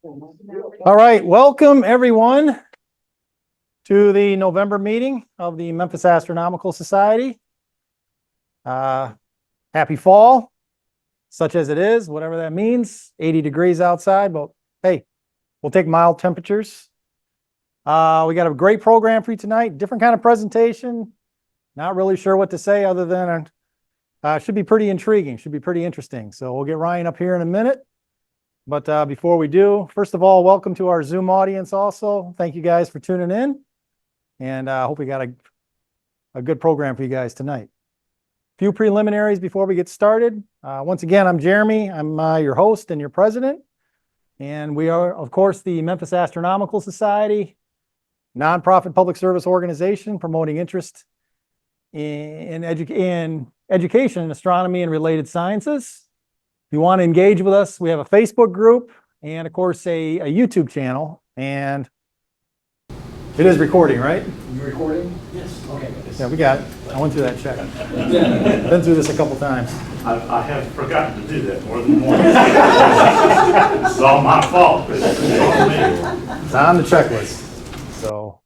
All right, welcome everyone to the November meeting of the Memphis Astronomical Society. Happy fall, such as it is, whatever that means. 80 degrees outside, but hey, we'll take mild temperatures. We got a great program for you tonight, different kind of presentation. Not really sure what to say other than should be pretty intriguing, should be pretty interesting. So we'll get Ryan up here in a minute. But before we do, first of all, welcome to our Zoom audience also. Thank you guys for tuning in. And I hope we got a good program for you guys tonight. A few preliminaries before we get started. Once again, I'm Jeremy. I'm your host and your president. And we are, of course, the Memphis Astronomical Society, nonprofit public service organization promoting interest in education in astronomy and related sciences. If you want to engage with us, we have a Facebook group and, of course, a YouTube channel. And it is recording, right? You recording? Yes. Okay. Yeah, we got it. I went through that check. Been through this a couple times. I have forgotten to do that more than once. It's all my fault. It's on the checklist. So,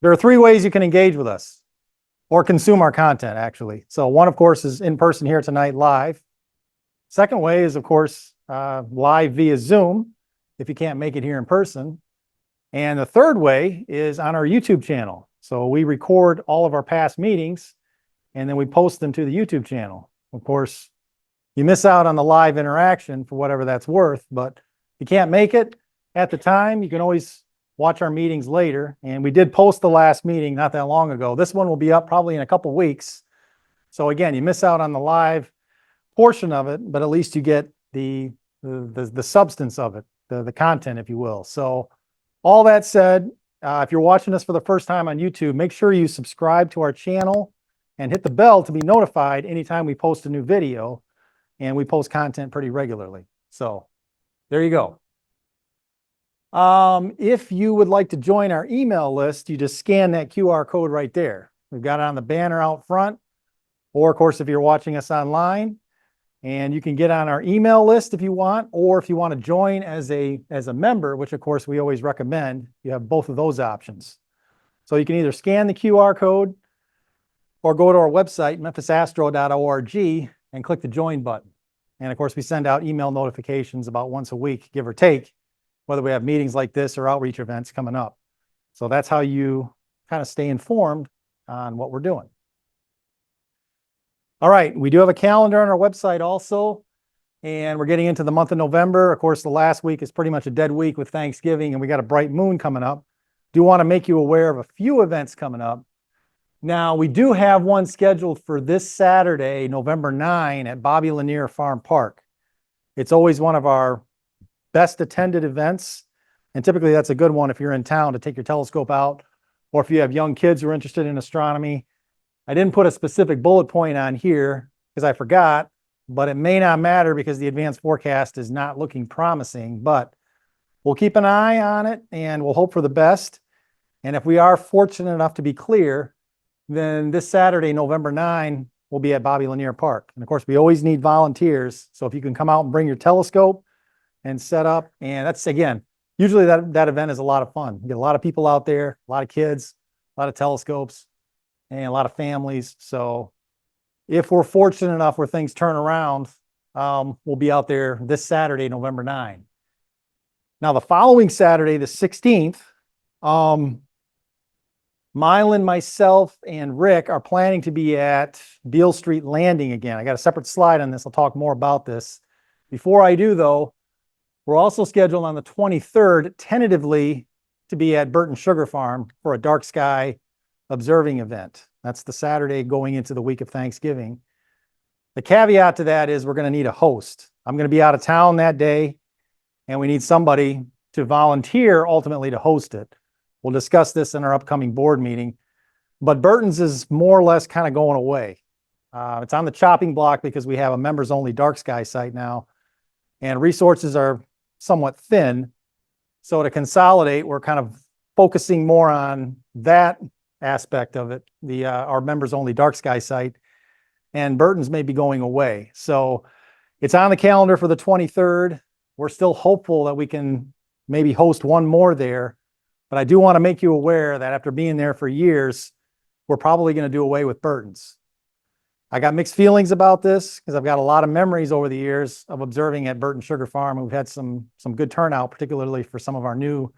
there are three ways you can engage with us or consume our content, actually. So one, of course, is in person here tonight live. Second way is, of course, live via Zoom if you can't make it here in person. And the third way is on our YouTube channel. So we record all of our past meetings and then we post them to the YouTube channel. Of course, you miss out on the live interaction for whatever that's worth, but if you can't make it at the time, you can always watch our meetings later. And we did post the last meeting not that long ago. This one will be up probably in a couple weeks. So again, you miss out on the live portion of it, but at least you get the substance of it, the content, if you will. So all that said, if you're watching us for the first time on YouTube, make sure you subscribe to our channel and hit the bell to be notified anytime we post a new video, and we post content pretty regularly. So there you go. If you would like to join our email list, you just scan that QR code right there. We've got it on the banner out front, or of course, if you're watching us online, and you can get on our email list if you want, or if you want to join as a member, which of course we always recommend, you have both of those options. So you can either scan the QR code or go to our website, memphisastro.org, and click the join button. And of course, we send out email notifications about once a week, give or take, whether we have meetings like this or outreach events coming up. So that's how you kind of stay informed on what we're doing. All right, we do have a calendar on our website also, and we're getting into the month of November. Of course, the last week is pretty much a dead week with Thanksgiving, and we got a bright moon coming up. Do want to make you aware of a few events coming up. Now, we do have one scheduled for this Saturday, November 9, at Bobby Lanier Farm Park. It's always one of our best attended events, and typically that's a good one if you're in town to take your telescope out, or if you have young kids who are interested in astronomy. I didn't put a specific bullet point on here because I forgot, but it may not matter because the advanced forecast is not looking promising, but we'll keep an eye on it and we'll hope for the best. And if we are fortunate enough to be clear, then this Saturday, November 9, we'll be at Bobby Lanier Park. And of course, we always need volunteers. So if you can come out and bring your telescope and set up, and that's, again, usually that event is a lot of fun. You get a lot of people out there, a lot of kids, a lot of telescopes, and a lot of families. So if we're fortunate enough where things turn around, we'll be out there this Saturday, November 9. Now, the following Saturday, the 16th, Mylan, myself, and Rick are planning to be at Beale Street Landing again. I got a separate slide on this. I'll talk more about this. Before I do, though, we're also scheduled on the 23rd, tentatively, to be at Burton Sugar Farm for a dark sky observing event. That's the Saturday going into the week of Thanksgiving. The caveat to that is we're going to need a host. I'm going to be out of town that day, and we need somebody to volunteer ultimately to host it. We'll discuss this in our upcoming board meeting, but Burton's is more or less kind of going away. It's on the chopping block because we have a members only dark sky site now, and resources are somewhat thin. So to consolidate, we're kind of focusing more on that aspect of it, our members only dark sky site, and Burton's may be going away. So it's on the calendar for the 23rd. we're still hopeful that we can maybe host one more there. But I do want to make you aware that after being there for years, we're probably going to do away with Burton's. I got mixed feelings about this because I've got a lot of memories over the years of observing at Burton Sugar Farm. We've had some good turnout, particularly for some of our new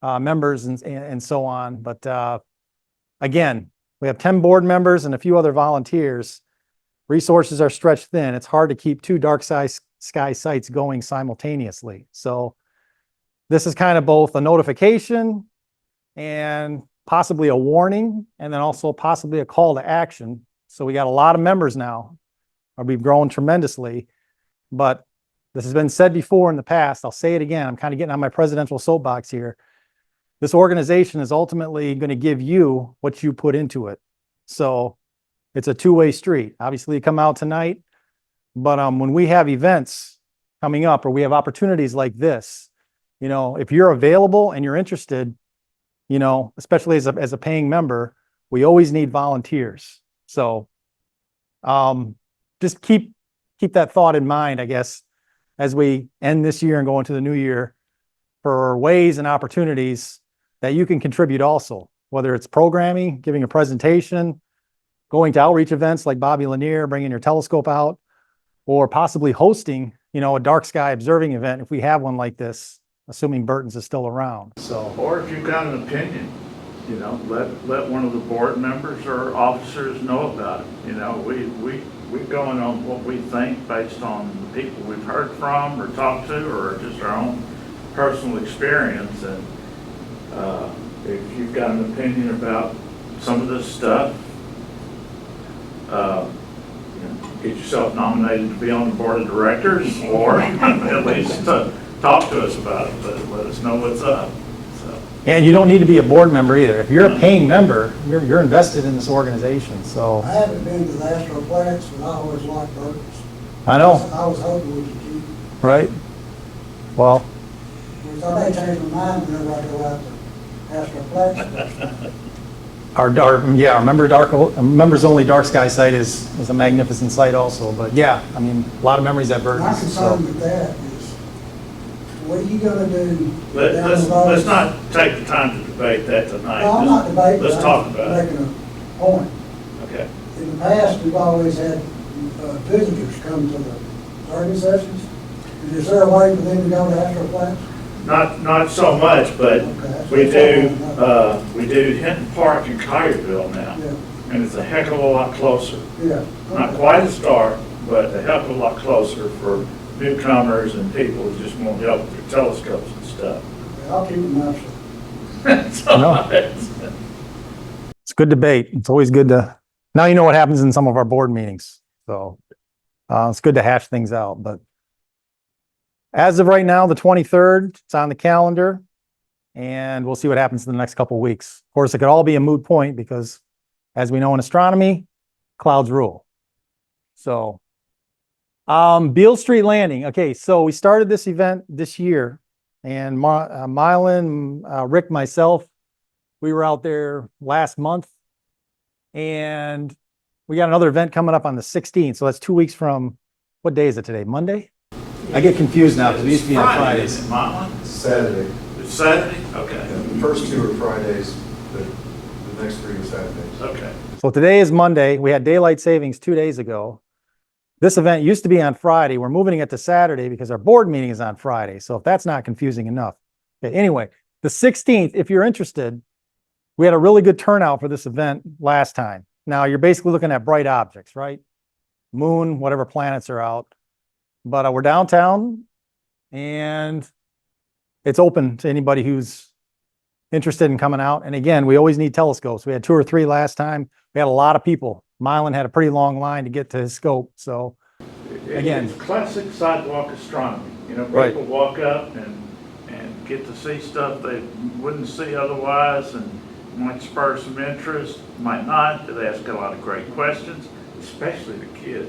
members and so on. But again, we have 10 board members and a few other volunteers. Resources are stretched thin. It's hard to keep two dark sky sites going simultaneously. So this is kind of both a notification and possibly a warning, and then also possibly a call to action. So we got a lot of members now. We've grown tremendously, but this has been said before in the past. I'll say it again. I'm kind of getting on my presidential soapbox here. This organization is ultimately going to give you what you put into it. So it's a two-way street. Obviously, you come out tonight, but when we have events coming up or we have opportunities like this, you know, if you're available and you're interested, you know, especially as a paying member, we always need volunteers. So just keep that thought in mind, I guess, as we end this year and go into the new year, for ways and opportunities that you can contribute also, whether it's programming, giving a presentation, going to outreach events like Bobby Lanier, bringing your telescope out, or possibly hosting, you know, a dark sky observing event if we have one like this, assuming Burton's is still around. So, Or if you've got an opinion, you know, let one of the board members or officers know about it. You know, we're going on what we think based on the people we've heard from or talked to, or just our own personal experience. And if you've got an opinion about some of this stuff, you know, get yourself nominated to be on the board of directors, or at least talk to us about it, but let us know what's up. So. And you don't need to be a board member either. If you're a paying member, you're invested in this organization. So I haven't been to the Astroplex, but I always liked Burton's. I know, I was hoping we could keep, right? Well, which I may change my mind whenever I go out to Astroplex. our members only dark sky site is a magnificent site also. But yeah, I mean, a lot of memories at My Burton's. concern So with that is, what are you gonna do? Let's not take the time to debate that tonight. No, I'm not debating. Let's talk about it. I'm making a point. Okay. In the past, we've always had visitors come to the learning sessions. Is there a way for them to go to Astroplex? Not so much, but Okay. we do Hinton Park in Collierville now, Yeah, and it's a heck of a lot closer. yeah. Not quite as dark, but a heck of a lot closer for newcomers and people who just want help with their telescopes and stuff. Okay, I'll keep them up. So, it's good debate. It's always good to, now you know what happens in some of our board meetings. So it's good to hash things out. But as of right now, the 23rd, it's on the calendar, and we'll see what happens in the next couple of weeks. Of course, it could all be a moot point because, as we know in astronomy, clouds rule. So, Beale Street Landing. Okay, so we started this event this year, and Mylan, Rick, myself, we were out there last month, and we got another event coming up on the 16th. So that's 2 weeks from, what day is it today? Monday? I get confused now because we used to be on Fridays. Isn't it, Mylan? Saturday. It's Saturday? Okay. Yeah, the first two are Fridays, the next three are Saturdays. Okay. So today is Monday. We had daylight savings 2 days ago. This event used to be on Friday. We're moving it to Saturday because our board meeting is on Friday. So if that's not confusing enough. Okay, anyway, the 16th, if you're interested, we had a really good turnout for this event last time. Now you're basically looking at bright objects, right? Moon, whatever planets are out. But we're downtown, and it's open to anybody who's interested in coming out. And again, we always need telescopes. We had 2 or 3 last time. We had a lot of people. Mylan had a pretty long line to get to his scope. So again, It's classic sidewalk astronomy. You know, Right. people walk up and get to see stuff they wouldn't see otherwise, and might spur some interest, might not. They ask a lot of great questions, especially the kids.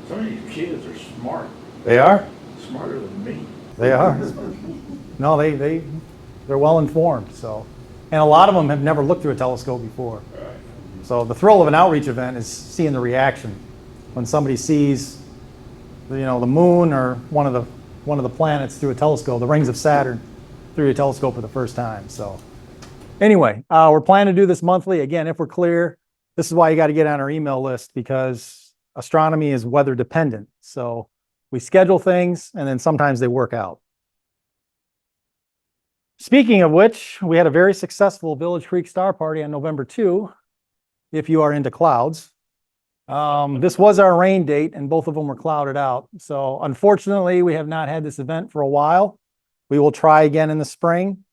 Some of these kids are smart, they are. smarter than me. They are. No, they're well informed. So, and a lot of them have never looked through a telescope before. So the thrill of an outreach event is seeing the reaction when somebody sees, you know, the moon or one of one of the planets through a telescope, the rings of Saturn through a telescope for the first time. So anyway, we're planning to do this monthly. Again, if we're clear, this is why you got to get on our email list, because astronomy is weather dependent. So we schedule things and then sometimes they work out. Speaking of which, we had a very successful Village Creek Star Party on November 2, if you are into clouds. This was our rain date and both of them were clouded out. So unfortunately, we have not had this event for a while. We will try again in the spring.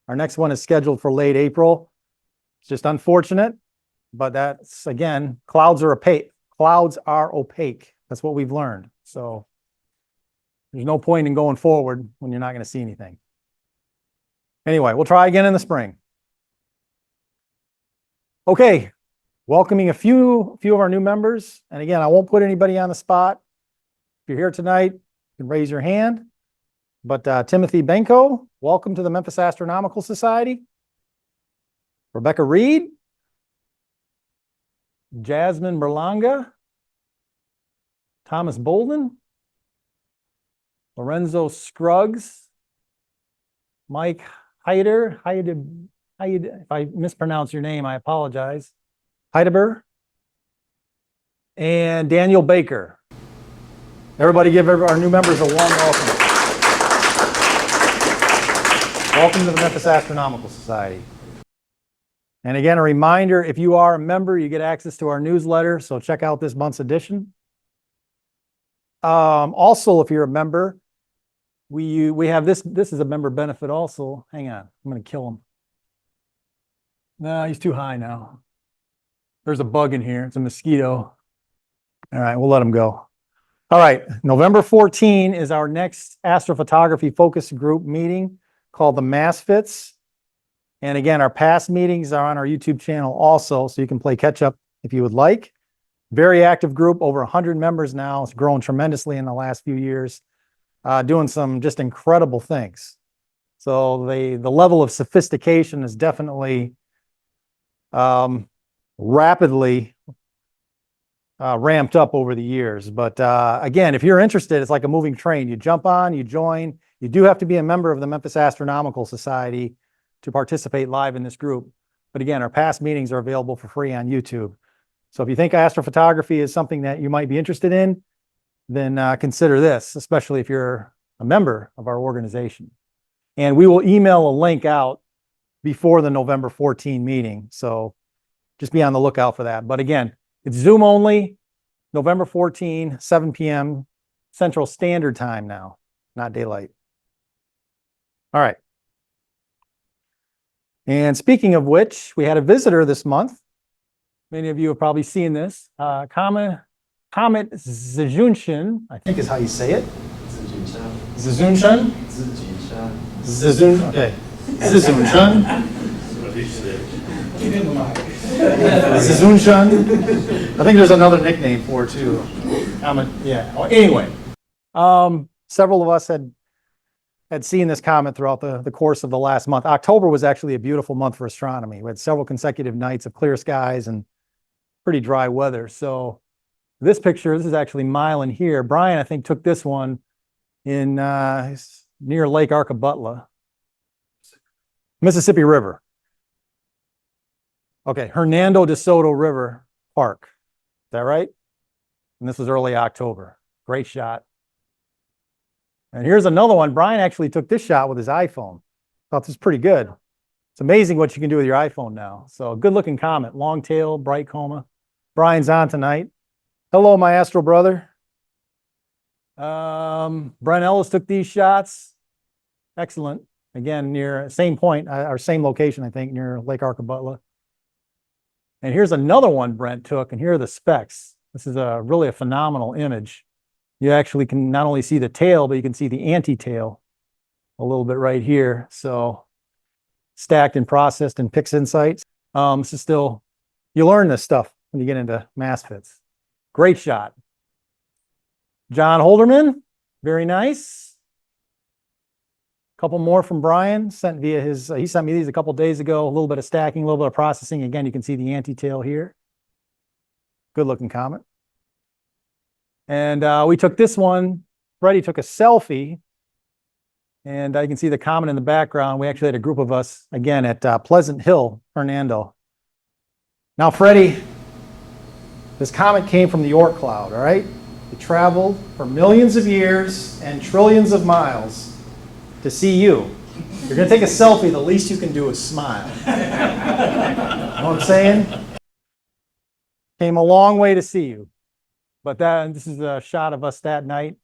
Our next one is scheduled for late April. It's just unfortunate, but that's, again, clouds are opaque. Clouds are opaque. That's what we've learned. So there's no point in going forward when you're not going to see anything. Anyway, we'll try again in the spring. Okay, welcoming a few of our new members. And again, I won't put anybody on the spot. If you're here tonight, you can raise your hand. But Timothy Benko, welcome to the Memphis Astronomical Society. Rebecca Reed. Jasmine Berlanga. Thomas Bolden. Lorenzo Scruggs. Mike Heider. If I mispronounce your name, I apologize. Heideber. And Daniel Baker. Everybody give our new members a warm welcome. Welcome to the Memphis Astronomical Society. And again, a reminder, if you are a member, you get access to our newsletter, so check out this month's edition. Also, if you're a member, we have this is a member benefit also. Hang on, I'm going to kill him. No, he's too high now. There's a bug in here. It's a mosquito. All right, we'll let him go. All right, November 14 is our next astrophotography focus group meeting called the MASFITs. And again, our past meetings are on our YouTube channel also, so you can play catch up if you would like. Very active group, over 100 members now. It's grown tremendously in the last few years, doing some just incredible things. So the level of sophistication is definitely rapidly ramped up over the years. But again, if you're interested, it's like a moving train. You jump on, you join. You do have to be a member of the Memphis Astronomical Society to participate live in this group. But again, our past meetings are available for free on YouTube. So if you think astrophotography is something that you might be interested in, then consider this, especially if you're a member of our organization. And we will email a link out before the November 14 meeting. So just be on the lookout for that. But again, it's Zoom only, November 14, 7 p.m. Central Standard Time now, not daylight. All right. And speaking of which, we had a visitor this month. Many of you have probably seen this. Comet Zajunshin, I think is how you say it. Zajunshin? Zazun, okay. Zajunshin. Zajunshin. I think there's another nickname for it too. Yeah. Anyway, several of us had seen this comet throughout the course of the last month. October was actually a beautiful month for astronomy. We had several consecutive nights of clear skies and pretty dry weather. So this picture, this is actually Milan here. Brian, I think, took this one in near Lake Arcabutla, Mississippi River. Okay, Hernando de Soto River Park. Is that right? And this was early October. Great shot. And here's another one. Brian actually took this shot with his iPhone. Thought this was pretty good. It's amazing what you can do with your iPhone now. So good looking comet, long tail, bright coma. Brian's on tonight. Hello, my astro brother. Brent Ellis took these shots. Excellent. Again, near same point, or same location, I think, near Lake Arcabutla. And here's another one Brent took, and here are the specs. This is really a phenomenal image. You actually can not only see the tail, but you can see the anti-tail a little bit right here. So stacked and processed in PixInsight. This is still, you learn this stuff when you get into MASFITs. Great shot. John Holderman, very nice. Couple more from Brian, sent via his, he sent me these a couple days ago, a little bit of stacking, a little bit of processing. Again, you can see the anti-tail here. Good looking comet. And we took this one, Freddie took a selfie And you can see the comet in the background. We actually had a group of us, again, at Pleasant Hill, Hernando. Now, Freddie, this comet came from the Oort cloud, all right? It traveled for millions of years and trillions of miles to see you. You're going to take a selfie, the least you can do is smile. You know what I'm saying? Came a long way to see you. But this is a shot of us that night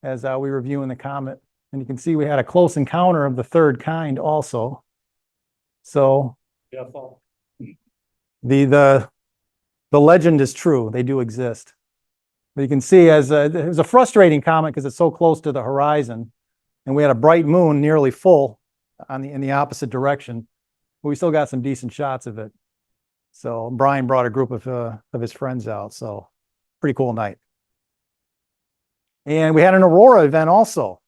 as we were viewing the comet. And you can see we had a close encounter of the third kind also. So the legend is true. They do exist. But you can see it was a frustrating comet because it's so close to the horizon. And we had a bright moon nearly full in the opposite direction. But we still got some decent shots of it. So Brian brought a group of his friends out. So pretty cool night. And we had an aurora event also.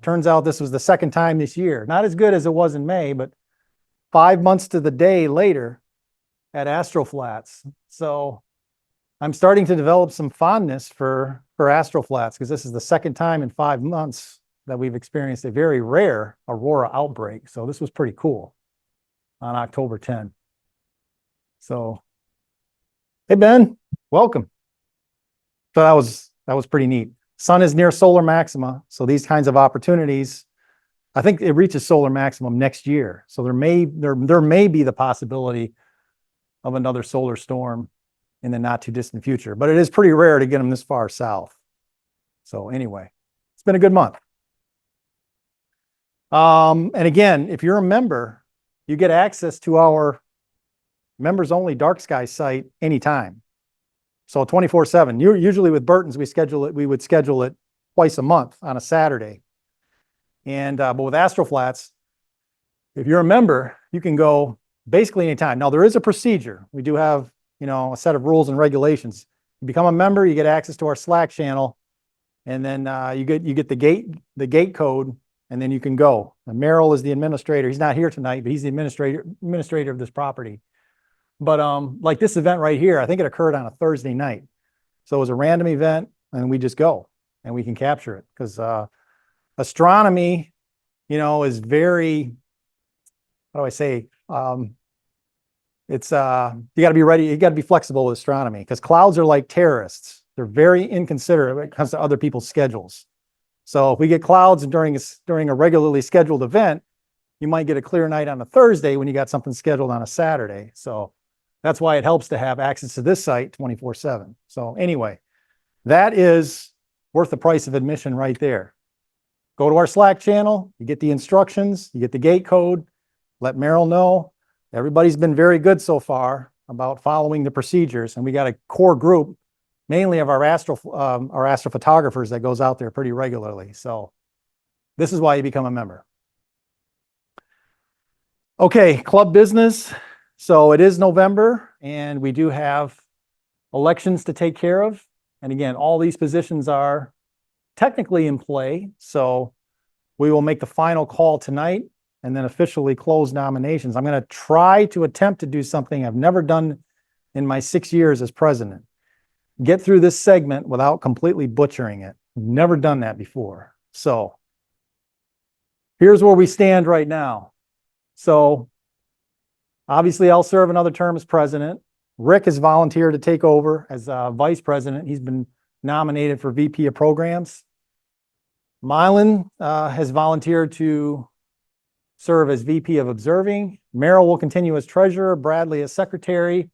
Turns out this was the second time this year. Not as good as it was in May, but 5 months to the day later at Astroflats. So I'm starting to develop some fondness for Astroflats because this is the second time in 5 months that we've experienced a very rare aurora outbreak. So this was pretty cool on October 10. So, hey Ben, welcome. So that was pretty neat. Sun is near solar maxima, so these kinds of opportunities, I think it reaches solar maximum next year. So there may be the possibility of another solar storm in the not too distant future, but it is pretty rare to get them this far south. So anyway, it's been a good month. And again, if you're a member, you get access to our members only dark sky site anytime. So 24/7. Usually with Burton's, we would schedule it twice a month on a Saturday. And but with Astroflats, if you're a member, you can go basically anytime. Now there is a procedure. We do have, a set of rules and regulations. You become a member, you get access to our Slack channel, and then you get the gate code, and then you can go. And Merrill is the administrator. He's not here tonight, but he's the administrator of this property. But like this event right here, I think it occurred on a Thursday night. So it was a random event, and we just go and we can capture it because astronomy, is very, how do I say? It's you got to be ready. You got to be flexible with astronomy because clouds are like terrorists. They're very inconsiderate when it comes to other people's schedules. So if we get clouds during a regularly scheduled event, you might get a clear night on a Thursday when you got something scheduled on a Saturday. So that's why it helps to have access to this site 24/7. So anyway, that is worth the price of admission right there. Go to our Slack channel, you get the instructions, you get the gate code, let Merrill know. Everybody's been very good so far about following the procedures, and we got a core group, mainly of our astrophotographers that goes out there pretty regularly. So this is why you become a member. Okay, club business. So it is November, and we do have elections to take care of. And again, all these positions are technically in play. So we will make the final call tonight and then officially close nominations. I'm going to try to attempt to do something I've never done in my 6 years as president. Get through this segment without completely butchering it. Never done that before. So here's where we stand right now. So obviously, I'll serve another term as president. Rick has volunteered to take over as vice president. He's been nominated for VP of programs. Mylan has volunteered to serve as VP of observing. Merrill will continue as treasurer, Bradley as secretary.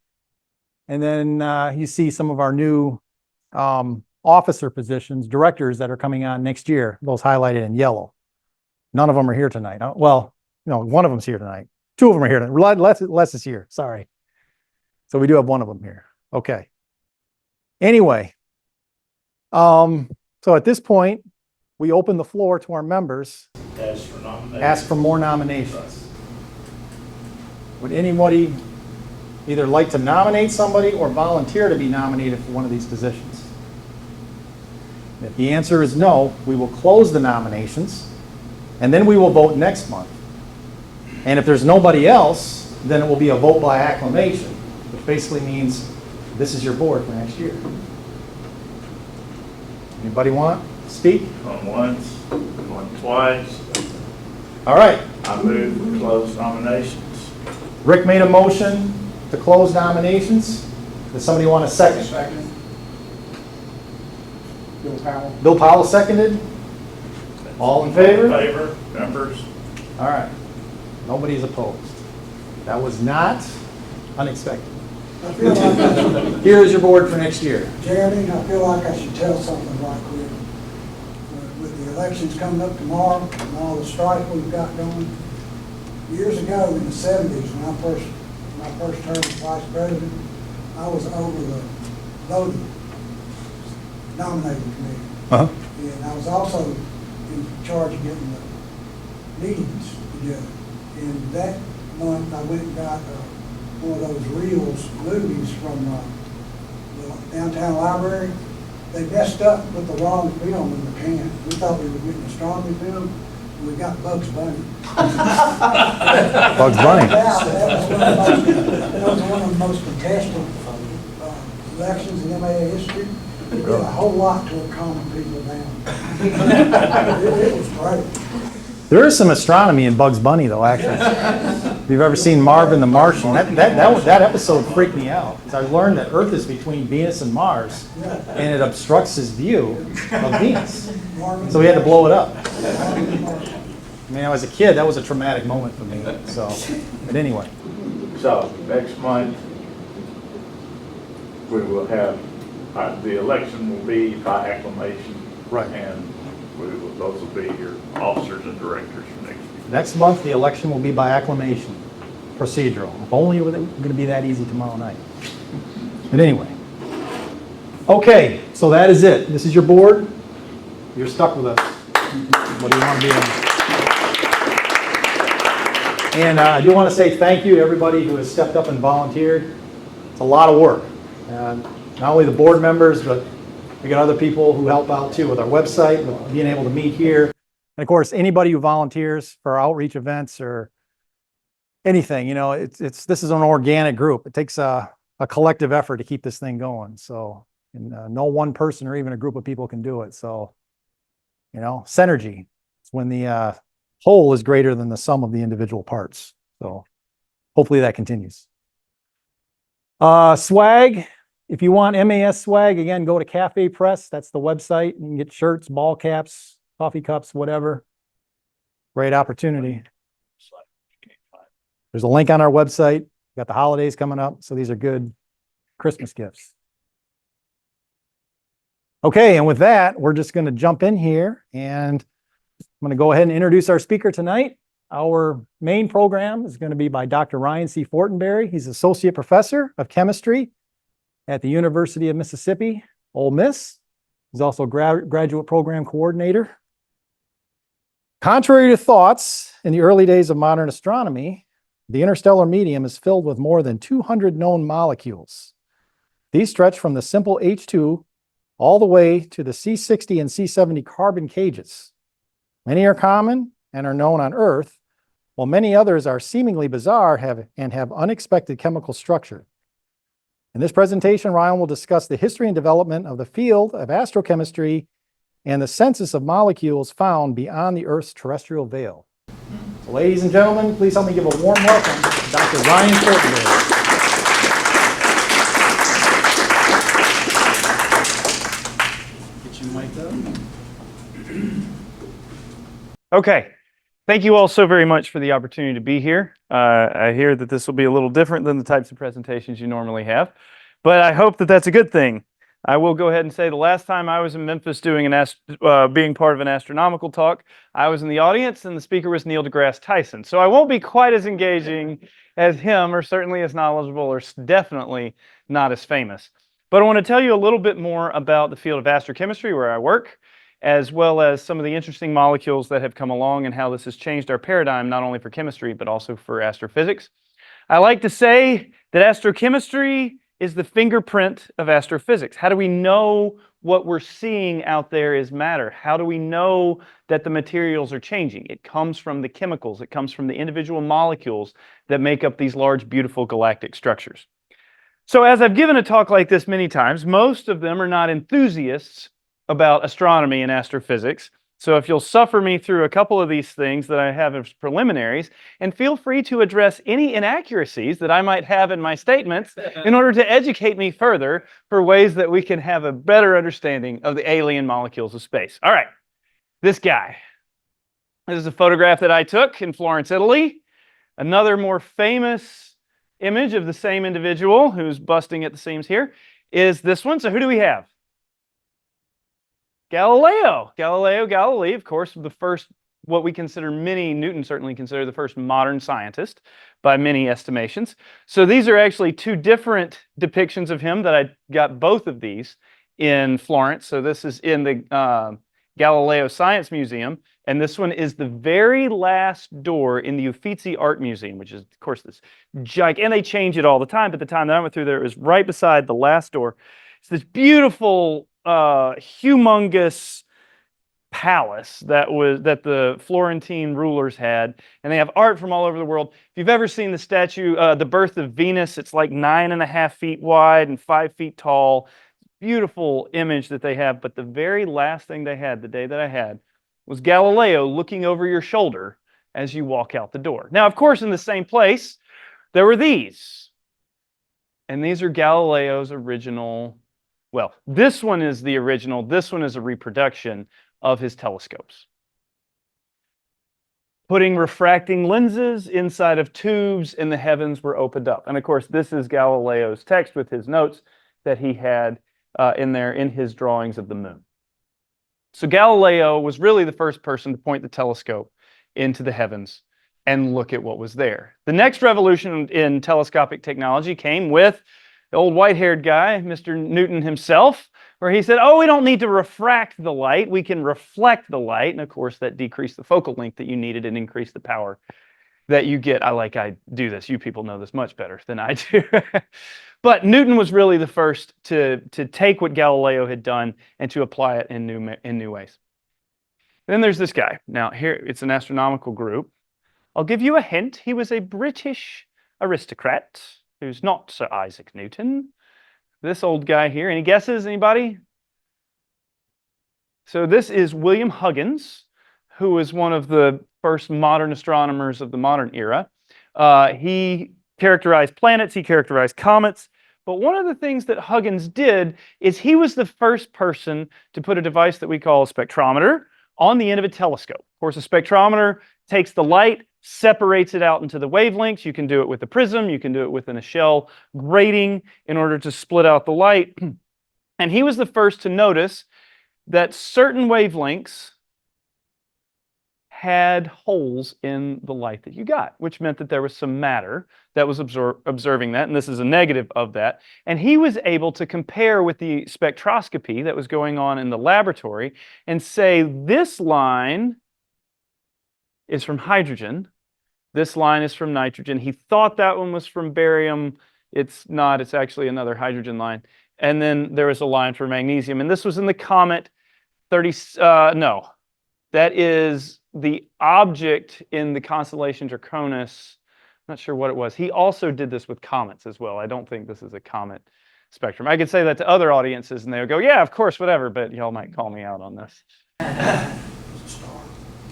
And then you see some of our new officer positions, directors that are coming on next year, those highlighted in yellow. None of them are here tonight. Well, one of them's here tonight. Two of them are here tonight. Les is here, sorry. So we do have one of them here. Okay. Anyway, so at this point, we open the floor to our members. Ask for more nominations. Would anybody either like to nominate somebody or volunteer to be nominated for one of these positions? If the answer is no, we will close the nominations, and then we will vote next month. And if there's nobody else, then it will be a vote by acclamation, which basically means this is your board for next year. Anybody want? speak? Going once, going twice. All right. I move to close nominations. Rick made a motion to close nominations. Does somebody want a second? Second. Bill Powell. Bill Powell seconded. All in favor? Favor, members? All right. Nobody's opposed. That was not unexpected. I feel like, Here is your board for next year. Jeremy, I feel like I should tell something right quick. With the elections coming up tomorrow and all the strife we've got going, years ago in the 70s, when I first term as vice president, I was over the voting nominating committee. Uh-huh. And I was also in charge of getting the meetings together. And that month, I went and got one of those reels movies from the downtown library. They messed up with the wrong film in the can. We thought we were getting astronomy film, and we got Bugs Bunny. Bugs Bunny. That was one of the most contested elections in MAA history. It did a whole lot to calm people down. It was great. There is some astronomy in Bugs Bunny, though, actually. If you've ever seen Marvin the Martian, that episode freaked me out. Because I learned that Earth is between Venus and Mars, and it obstructs his view of Venus. So we had to blow it up. I mean, as a kid, that was a traumatic moment for me. So, but anyway. So, next month, we will have, the election will be by acclamation. Right. And those will be your officers and directors for next year. Next month, the election will be by acclamation, procedural. If only it was going to be that easy tomorrow night. But anyway. Okay, so that is it. This is your board. You're stuck with us. What do you want to be on? And I do want to say thank you to everybody who has stepped up and volunteered. It's a lot of work. Not only the board members, but we got other people who help out too with our website, with being able to meet here. And of course, anybody who volunteers for outreach events or anything, you know, this is an organic group. It takes a collective effort to keep this thing going. So, no one person or even a group of people can do it. So, you know, synergy. It's when the whole is greater than the sum of the individual parts. So hopefully that continues. Swag. If you want MAS swag, again, go to Cafe Press. That's the website. You can get shirts, ball caps, coffee cups, whatever. Great opportunity. There's a link on our website. We got the holidays coming up, so these are good Christmas gifts. Okay, and with that, we're just going to jump in here, and I'm going to go ahead and introduce our speaker tonight. Our main program is going to be by Dr. Ryan C. Fortenberry. He's Associate Professor of Chemistry at the University of Mississippi, Ole Miss. He's also graduate program coordinator. Contrary to thoughts in the early days of modern astronomy, the interstellar medium is filled with more than 200 known molecules. These stretch from the simple H2 all the way to the C60 and C70 carbon cages. Many are common and are known on Earth, while many others are seemingly bizarre and have unexpected chemical structure. In this presentation, Ryan will discuss the history and development of the field of astrochemistry and the census of molecules found beyond the Earth's terrestrial veil. So, ladies and gentlemen, please help me give a warm welcome to Dr. Ryan Fortenberry. Get you mic'd up. Okay. Thank you all so very much for the opportunity to be here. I hear that this will be a little different than the types of presentations you normally have, but I hope that that's a good thing. I will go ahead and say the last time I was in Memphis doing being part of an astronomical talk, I was in the audience and the speaker was Neil deGrasse Tyson. So I won't be quite as engaging as him, or certainly as knowledgeable, or definitely not as famous. But I want to tell you a little bit more about the field of astrochemistry where I work, as well as some of the interesting molecules that have come along and how this has changed our paradigm, not only for chemistry, but also for astrophysics. I like to say that astrochemistry is the fingerprint of astrophysics. How do we know what we're seeing out there is matter? How do we know that the materials are changing? It comes from the chemicals. It comes from the individual molecules that make up these large, beautiful galactic structures. So as I've given a talk like this many times, most of them are not enthusiasts about astronomy and astrophysics. So if you'll suffer me through a couple of these things that I have as preliminaries, and feel free to address any inaccuracies that I might have in my statements in order to educate me further for ways that we can have a better understanding of the alien molecules of space. All right, this guy. This is a photograph that I took in Florence, Italy. Another more famous image of the same individual who's busting at the seams here is this one. So who do we have? Galileo. Galileo Galilei, of course, the first, what we consider, Newton certainly considered the first modern scientist by many estimations. So these are actually two different depictions of him that I got both of these in Florence. So this is in the Galileo Science Museum, and this one is the very last door in the Uffizi Art Museum, which is, of course, this gigantic, and they change it all the time, but the time that I went through there, it was right beside the last door. It's this beautiful, humongous palace that the Florentine rulers had, and they have art from all over the world. If you've ever seen the statue, The Birth of Venus, it's like 9.5 feet wide and 5 feet tall. Beautiful image that they have, but the very last thing they had, the day that I had, was Galileo looking over your shoulder as you walk out the door. Now, of course, in the same place, there were these. And these are Galileo's original, well, this one is the original, this one is a reproduction of his telescopes. Putting refracting lenses inside of tubes, and the heavens were opened up. And of course, this is Galileo's text with his notes that he had in there in his drawings of the moon. So Galileo was really the first person to point the telescope into the heavens and look at what was there. The next revolution in telescopic technology came with the old white-haired guy, Mr. Newton himself, where he said, oh, we don't need to refract the light, we can reflect the light. And of course, that decreased the focal length that you needed and increased the power that you get. I do this. You people know this much better than I do. But Newton was really the first to take what Galileo had done and to apply it in new ways. Then there's this guy. Now here, it's an astronomical group. I'll give you a hint. He was a British aristocrat who's not Sir Isaac Newton. This old guy here. Any guesses, anybody? So this is William Huggins, who was one of the first modern astronomers of the modern era. He characterized planets, he characterized comets, but one of the things that Huggins did is he was the first person to put a device that we call a spectrometer on the end of a telescope. Of course, a spectrometer takes the light, separates it out into the wavelengths. You can do it with a prism, you can do it with an Echelle grating in order to split out the light. And he was the first to notice that certain wavelengths had holes in the light that you got, which meant that there was some matter that was observing that, and this is a negative of that. And he was able to compare with the spectroscopy that was going on in the laboratory and say, this line is from hydrogen, this line is from nitrogen. He thought that one was from barium. It's not, it's actually another hydrogen line. And then there was a line for magnesium, and this was in the comet 30, no, that is the object in the constellation Draconis. I'm not sure what it was. He also did this with comets as well. I don't think this is a comet spectrum. I could say that to other audiences and they would go, yeah, of course, whatever, but y'all might call me out on this.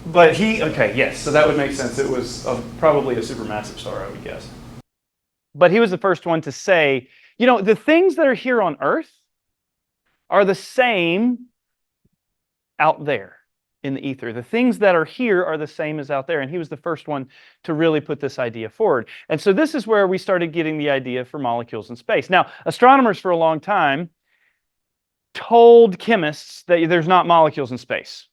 But okay, yes, so that would make sense. It was probably a supermassive star, I would guess. But he was the first one to say, you know, the things that are here on Earth are the same out there in the ether. The things that are here are the same as out there. And he was the first one to really put this idea forward. And so this is where we started getting the idea for molecules in space. Now, astronomers for a long time told chemists that there's not molecules in space.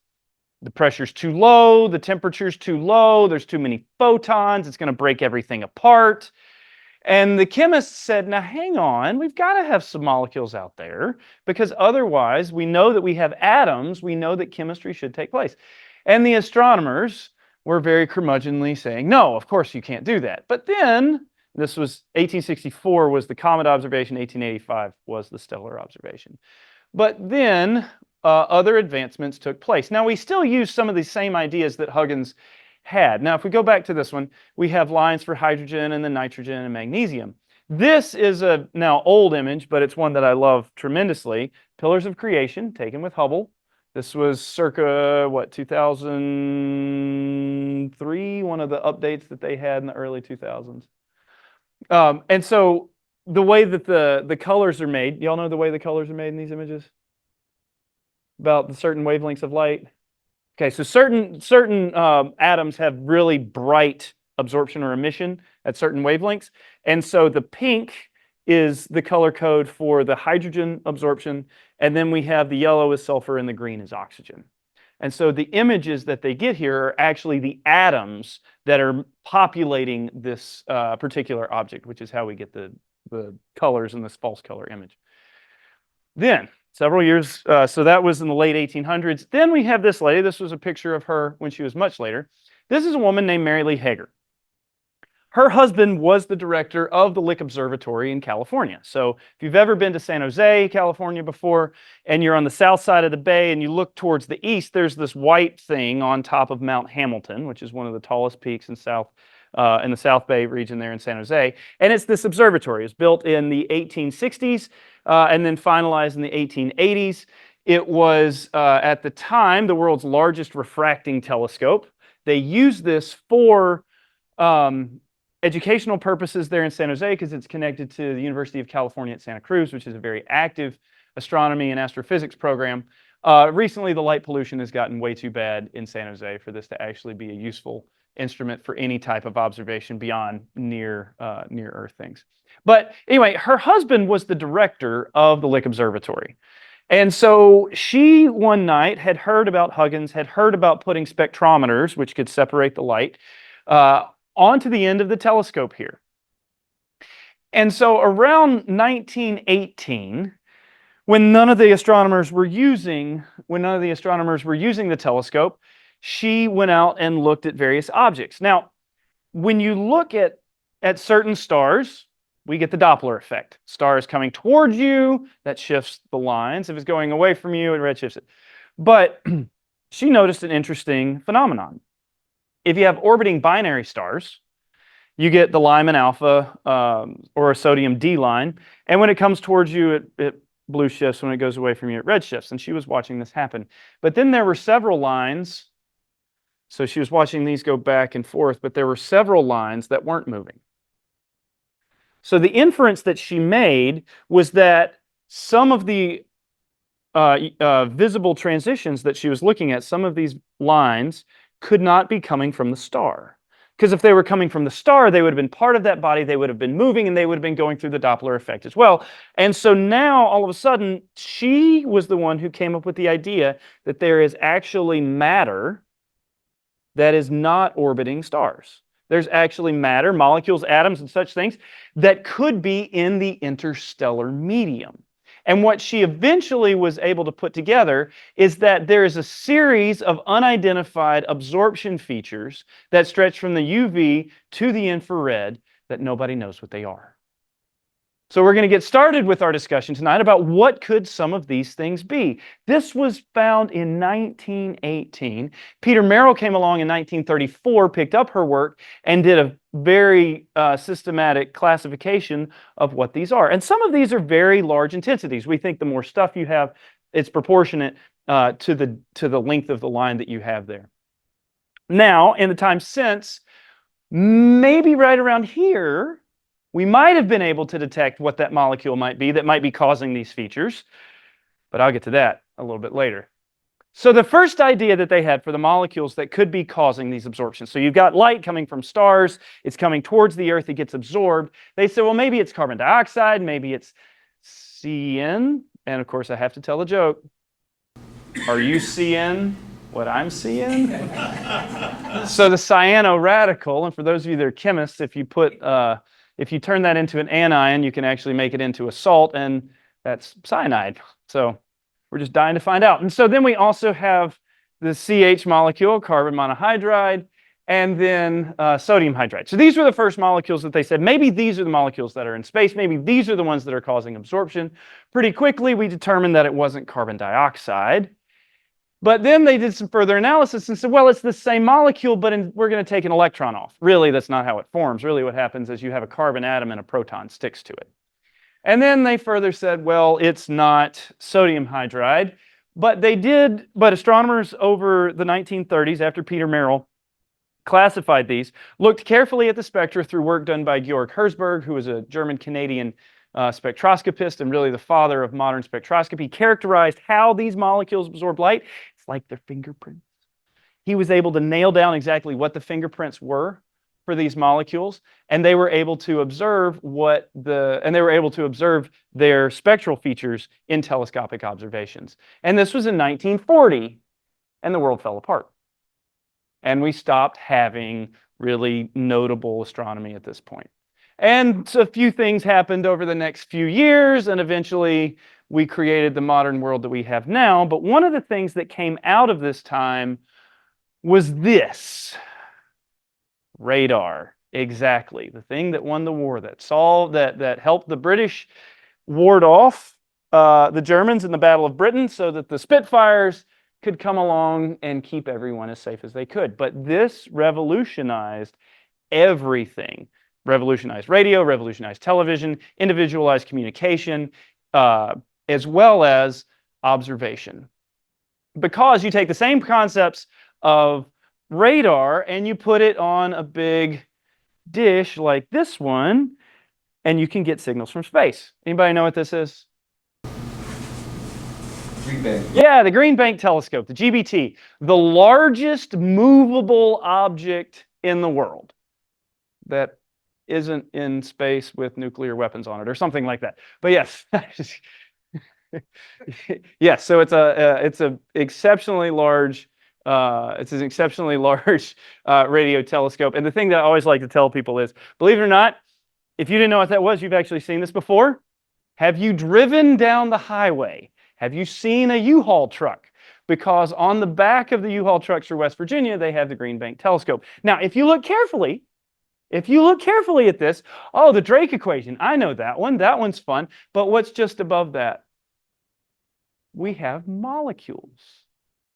The pressure's too low, the temperature's too low, there's too many photons, it's going to break everything apart. And the chemists said, now hang on, we've got to have some molecules out there, because otherwise we know that we have atoms, we know that chemistry should take place. And the astronomers were very curmudgeonly saying, no, of course you can't do that. But then, this was 1864 was the comet observation, 1885 was the stellar observation. But then other advancements took place. Now we still use some of the same ideas that Huggins had. Now, if we go back to this one, we have lines for hydrogen and then nitrogen and magnesium. This is a now old image, but it's one that I love tremendously. Pillars of Creation, taken with Hubble This was circa, what, 2003, one of the updates that they had in the early 2000s. And so the way that the colors are made, y'all know the way the colors are made in these images? About the certain wavelengths of light? Okay, so certain atoms have really bright absorption or emission at certain wavelengths. And so the pink is the color code for the hydrogen absorption, and then we have the yellow is sulfur and the green is oxygen. And so the images that they get here are actually the atoms that are populating this particular object, which is how we get the colors in this false color image. Then, several years, so that was in the late 1800s. Then we have this lady. This was a picture of her when she was much later. This is a woman named Mary Lee Hager. Her husband was the director of the Lick Observatory in California. So if you've ever been to San Jose, California before, and you're on the south side of the bay and you look towards the east, there's this white thing on top of Mount Hamilton, which is one of the tallest peaks in the South Bay region there in San Jose. And it's this observatory. It's built in the 1860s and then finalized in the 1880s. It was, at the time, the world's largest refracting telescope. They used this for educational purposes there in San Jose because it's connected to the University of California at Santa Cruz, which is a very active astronomy and astrophysics program. Recently, the light pollution has gotten way too bad in San Jose for this to actually be a useful instrument for any type of observation beyond near Earth things. But anyway, her husband was the director of the Lick Observatory. And so she one night had heard about Huggins, had heard about putting spectrometers, which could separate the light, onto the end of the telescope here. And so around 1918, when none of the astronomers were using the telescope, she went out and looked at various objects. Now, when you look at certain stars, we get the Doppler effect. Star is coming towards you, that shifts the lines. If it's going away from you, it redshifts it. But she noticed an interesting phenomenon. If you have orbiting binary stars, you get the Lyman alpha or a sodium D line. And when it comes towards you, it blue shifts. When it goes away from you, it red shifts. And she was watching this happen. But then there were several lines. So she was watching these go back and forth, but there were several lines that weren't moving. So the inference that she made was that some of the visible transitions that she was looking at, some of these lines could not be coming from the star. Because if they were coming from the star, they would have been part of that body, they would have been moving, and they would have been going through the Doppler effect as well. And so now, all of a sudden, she was the one who came up with the idea that there is actually matter that is not orbiting stars. There's actually matter, molecules, atoms, and such things that could be in the interstellar medium. And what she eventually was able to put together is that there is a series of unidentified absorption features that stretch from the UV to the infrared that nobody knows what they are. So we're going to get started with our discussion tonight about what could some of these things be. This was found in 1918. Peter Merrill came along in 1934, picked up her work, and did a very systematic classification of what these are. And some of these are very large intensities. We think the more stuff you have, it's proportionate to the length of the line that you have there. Now, in the time since, maybe right around here, we might have been able to detect what that molecule might be that might be causing these features, but I'll get to that a little bit later. So the first idea that they had for the molecules that could be causing these absorptions, so you've got light coming from stars, it's coming towards the Earth, it gets absorbed. They said, well, maybe it's carbon dioxide, maybe it's CN, and of course I have to tell a joke. Are you seeing what I'm seeing? So the cyano-radical, and for those of you that are chemists, if you turn that into an anion, you can actually make it into a salt, and that's cyanide. So we're just dying to find out. And so then we also have the CH molecule, carbon monohydride, and then sodium hydride. So these were the first molecules that they said, maybe these are the molecules that are in space, maybe these are the ones that are causing absorption. Pretty quickly, we determined that it wasn't carbon dioxide. But then they did some further analysis and said, well, it's the same molecule, but we're going to take an electron off. Really, that's not how it forms. Really, what happens is you have a carbon atom and a proton sticks to it. And then they further said, well, it's not sodium hydride, But astronomers over the 1930s, after Peter Merrill classified these, looked carefully at the spectra through work done by Georg Herzberg, who was a German-Canadian spectroscopist and really the father of modern spectroscopy, characterized how these molecules absorb light. It's like their fingerprints. He was able to nail down exactly what the fingerprints were for these molecules, and they were able to observe their spectral features in telescopic observations. And this was in 1940, and the world fell apart. And we stopped having really notable astronomy at this point. And so a few things happened over the next few years, and eventually we created the modern world that we have now. But one of the things that came out of this time was this. Radar. Exactly. The thing that won the war, that helped the British ward off the Germans in the Battle of Britain so that the Spitfires could come along and keep everyone as safe as they could. But this revolutionized everything. Revolutionized radio, revolutionized television, individualized communication, as well as observation. Because you take the same concepts of radar and you put it on a big dish like this one, and you can get signals from space. Anybody know what this is? Green Bank. Yeah, the Green Bank Telescope, the GBT, the largest movable object in the world that isn't in space with nuclear weapons on it or something like that. But yes, yes. So it's an exceptionally large radio telescope. And the thing that I always like to tell people is, believe it or not, if you didn't know what that was, you've actually seen this before. Have you driven down the highway? Have you seen a U-Haul truck? Because on the back of the U-Haul trucks for West Virginia, they have the Green Bank Telescope. Now, if you look carefully at this, oh, the Drake equation, I know that one. That one's fun. But what's just above that? We have molecules.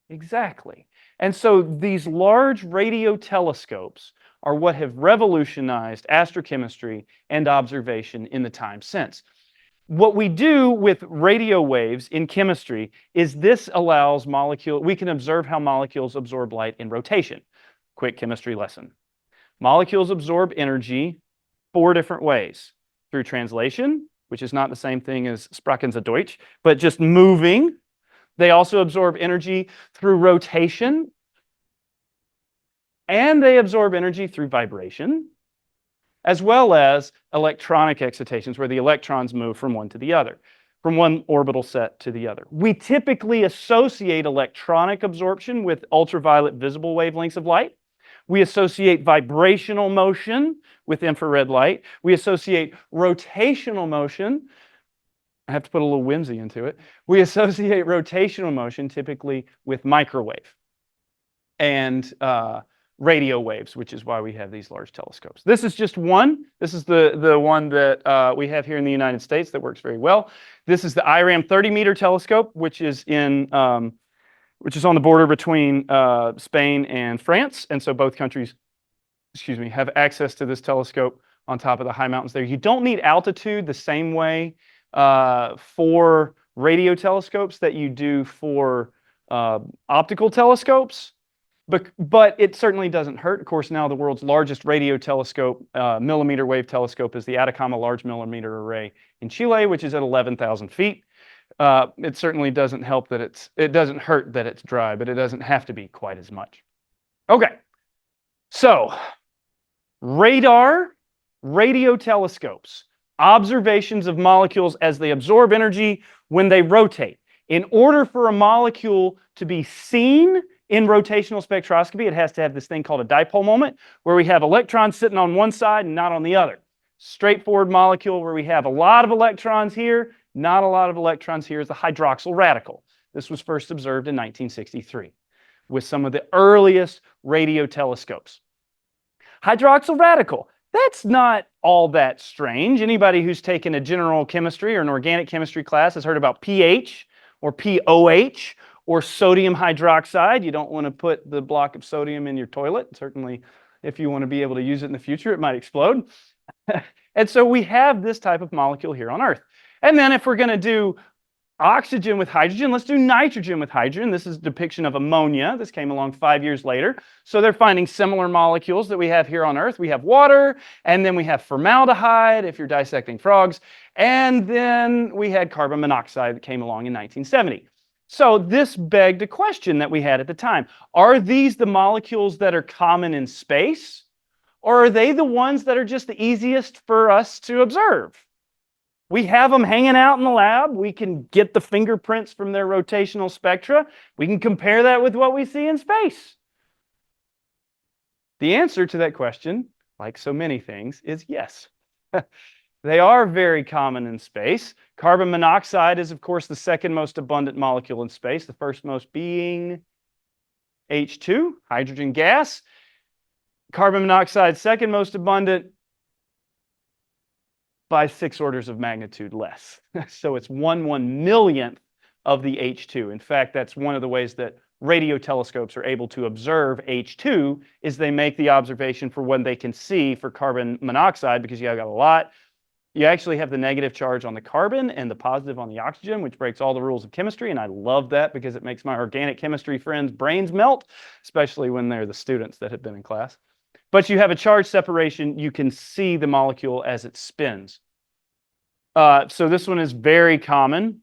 Exactly. And so these large radio telescopes are what have revolutionized astrochemistry and observation in the time since. What we do with radio waves in chemistry is this allows we can observe how molecules absorb light in rotation. Quick chemistry lesson. Molecules absorb energy 4 different ways. Through translation, which is not the same thing as Sprachen Sie Deutsch, but just moving. They also absorb energy through rotation. And they absorb energy through vibration, as well as electronic excitations, where the electrons move from one to the other, from one orbital set to the other. We typically associate electronic absorption with ultraviolet visible wavelengths of light. We associate vibrational motion with infrared light. We associate rotational motion. I have to put a little whimsy into it. We associate rotational motion typically with microwave and radio waves, which is why we have these large telescopes. This is just one. This is the one that we have here in the United States that works very well. This is the IRAM 30-meter telescope, which is on the border between Spain and France, and so both countries, have access to this telescope on top of the high mountains there. You don't need altitude the same way for radio telescopes that you do for optical telescopes. But it certainly doesn't hurt. Of course, now the world's largest radio telescope, millimeter wave telescope, is the Atacama Large Millimeter Array in Chile, which is at 11,000 feet. It certainly doesn't hurt that it's dry, but it doesn't have to be quite as much. Okay, so radar, radio telescopes, observations of molecules as they absorb energy when they rotate. In order for a molecule to be seen in rotational spectroscopy, it has to have this thing called a dipole moment, where we have electrons sitting on one side and not on the other. Straightforward molecule where we have a lot of electrons here, not a lot of electrons here, is the hydroxyl radical. This was first observed in 1963 with some of the earliest radio telescopes. Hydroxyl radical, that's not all that strange. Anybody who's taken a general chemistry or an organic chemistry class has heard about pH or POH, or sodium hydroxide. You don't want to put the block of sodium in your toilet. Certainly, if you want to be able to use it in the future, it might explode. And so we have this type of molecule here on Earth. And then if we're going to do oxygen with hydrogen. Let's do nitrogen with hydrogen. This is a depiction of ammonia. This came along 5 years later. So they're finding similar molecules that we have here on Earth. We have water, and then we have formaldehyde if you're dissecting frogs, and then we had carbon monoxide that came along in 1970. So this begged a question that we had at the time. Are these the molecules that are common in space, or are they the ones that are just the easiest for us to observe? We have them hanging out in the lab. We can get the fingerprints from their rotational spectra. We can compare that with what we see in space. The answer to that question, like so many things, is yes. They are very common in space. Carbon monoxide is, of course, the second most abundant molecule in space, the first most being H2, hydrogen gas. Carbon monoxide, second most abundant, by 6 orders of magnitude less. So it's 1/1,000,000th of the H2. In fact, that's one of the ways that radio telescopes are able to observe H2 is they make the observation for when they can see for carbon monoxide, because you have got a lot. You actually have the negative charge on the carbon and the positive on the oxygen, which breaks all the rules of chemistry. And I love that because it makes my organic chemistry friends' brains melt, especially when they're the students that have been in class. But you have a charge separation. You can see the molecule as it spins. So this one is very common.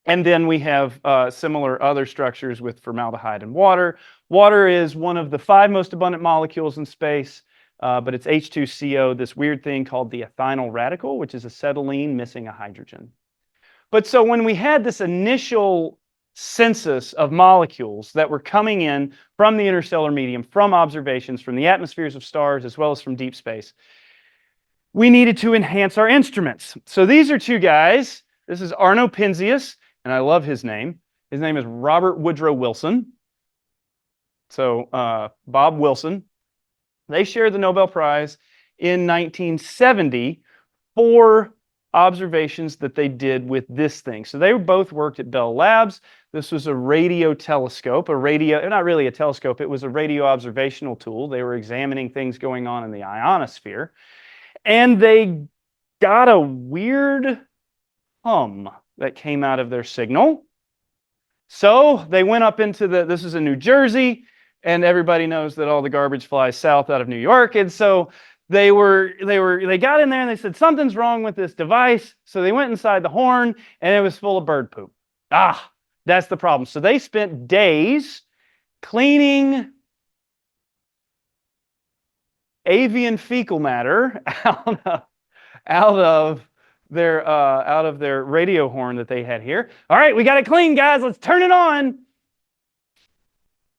And then we have similar other structures with formaldehyde and water. Water is one of the 5 most abundant molecules in space, but it's H2CO, this weird thing called the ethynyl radical, which is acetylene missing a hydrogen. But so when we had this initial census of molecules that were coming in from the interstellar medium, from observations from the atmospheres of stars, as well as from deep space, we needed to enhance our instruments. So these are 2 guys. This is Arno Penzias, and I love his name. His name is Robert Woodrow Wilson. So Bob Wilson. They shared the Nobel Prize in 1970 for observations that they did with this thing. So they both worked at Bell Labs. This was a radio telescope, not really a telescope, it was a radio observational tool. They were examining things going on in the ionosphere. And they got a weird hum that came out of their signal. So they went up into this is in New Jersey, and everybody knows that all the garbage flies south out of New York. And so they got in there and they said, something's wrong with this device. So they went inside the horn and it was full of bird poop. That's the problem. So they spent days cleaning avian fecal matter out of their radio horn that they had here. All right, we got it clean, guys. Let's turn it on.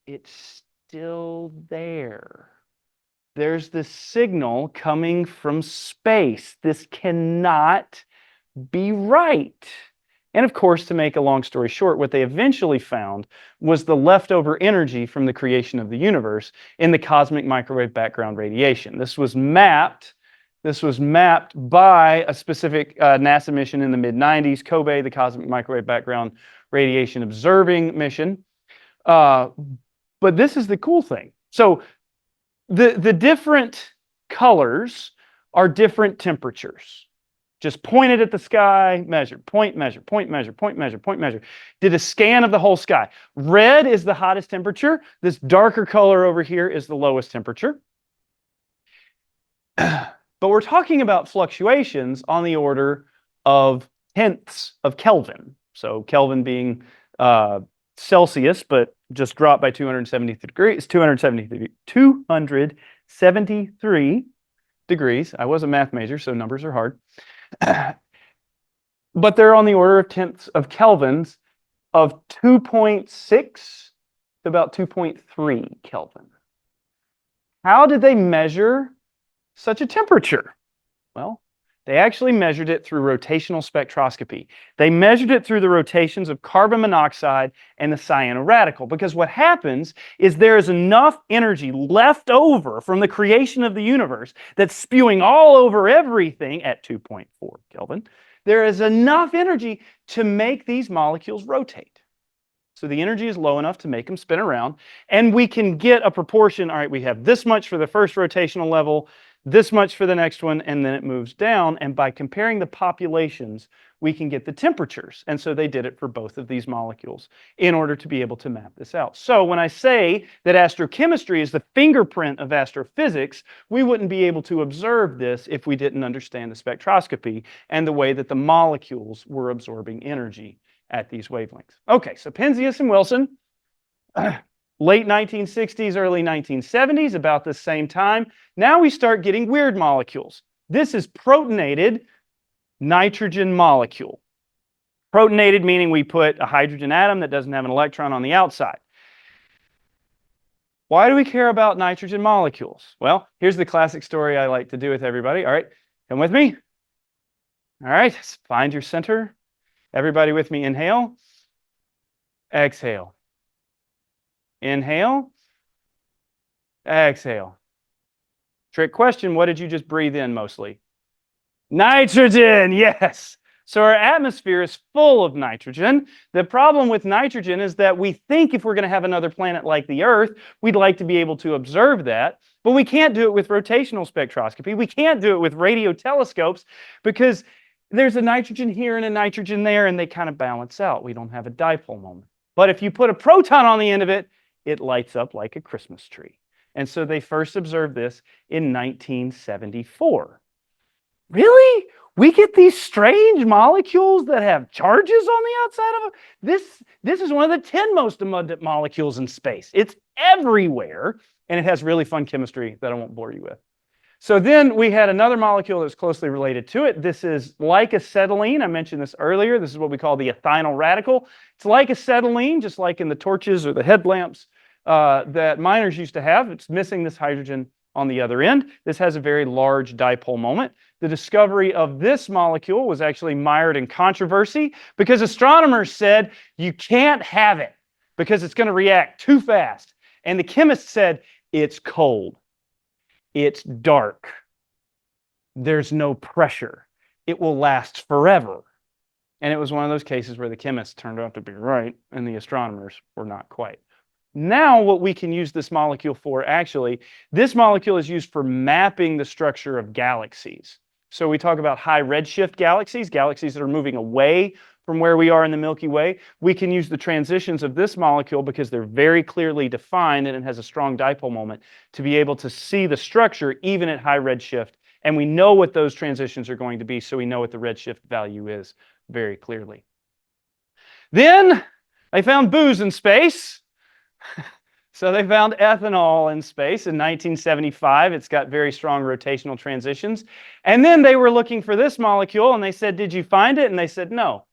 It's still there. There's this signal coming from space. This cannot be right. And of course, to make a long story short, what they eventually found was the leftover energy from the creation of the universe in the cosmic microwave background radiation. This was mapped by a specific NASA mission in the mid-90s, COBE, the Cosmic Microwave Background Radiation Observing Mission. But this is the cool thing. So the different colors are different temperatures. Just pointed at the sky, measured, point, measure, point, measure, point, measure, point, measure. Did a scan of the whole sky. Red is the hottest temperature. This darker color over here is the lowest temperature. But we're talking about fluctuations on the order of tenths of Kelvin. So Kelvin being Celsius, but just dropped by 273 degrees. I was a math major, so numbers are hard. But they're on the order of tenths of kelvins of 2.6 to about 2.3 Kelvin. How did they measure such a temperature? Well, they actually measured it through rotational spectroscopy. They measured it through the rotations of carbon monoxide and the cyanoradical, because what happens is there is enough energy left over from the creation of the universe that's spewing all over everything at 2.4 Kelvin. There is enough energy to make these molecules rotate. So the energy is low enough to make them spin around, and we can get a proportion. All right, we have this much for the first rotational level, this much for the next one, and then it moves down. And by comparing the populations, we can get the temperatures. And so they did it for both of these molecules in order to be able to map this out. So when I say that astrochemistry is the fingerprint of astrophysics, we wouldn't be able to observe this if we didn't understand the spectroscopy and the way that the molecules were absorbing energy at these wavelengths. Okay, so Penzias and Wilson, late 1960s, early 1970s, about the same time. Now we start getting weird molecules. This is protonated nitrogen molecule. Protonated meaning we put a hydrogen atom that doesn't have an electron on the outside. Why do we care about nitrogen molecules? Well, here's the classic story I like to do with everybody. All right, come with me. All right, find your center. Everybody with me, inhale. Exhale. Inhale. Exhale. Trick question, what did you just breathe in mostly? Nitrogen, yes. So our atmosphere is full of nitrogen. The problem with nitrogen is that we think if we're going to have another planet like the Earth, we'd like to be able to observe that, but we can't do it with rotational spectroscopy. We can't do it with radio telescopes because there's a nitrogen here and a nitrogen there, and they kind of balance out. We don't have a dipole moment. But if you put a proton on the end of it, it lights up like a Christmas tree. And so they first observed this in 1974. Really? We get these strange molecules that have charges on the outside of them? This is one of the 10 most abundant molecules in space. It's everywhere, and it has really fun chemistry that I won't bore you with. So then we had another molecule that's closely related to it. This is like acetylene. I mentioned this earlier. This is what we call the ethynyl radical. It's like acetylene, just like in the torches or the headlamps that miners used to have. It's missing this hydrogen on the other end. This has a very large dipole moment. The discovery of this molecule was actually mired in controversy because astronomers said you can't have it because it's going to react too fast. And the chemists said it's cold. It's dark. There's no pressure. It will last forever. And it was one of those cases where the chemists turned out to be right and the astronomers were not quite. Now what we can use this molecule for, actually, this molecule is used for mapping the structure of galaxies. So we talk about high redshift galaxies, galaxies that are moving away from where we are in the Milky Way. We can use the transitions of this molecule because they're very clearly defined and it has a strong dipole moment to be able to see the structure even at high redshift. And we know what those transitions are going to be, so we know what the redshift value is very clearly. Then they found booze in space. So they found ethanol in space in 1975. It's got very strong rotational transitions. And then they were looking for this molecule and they said, did you find it? And they said, no.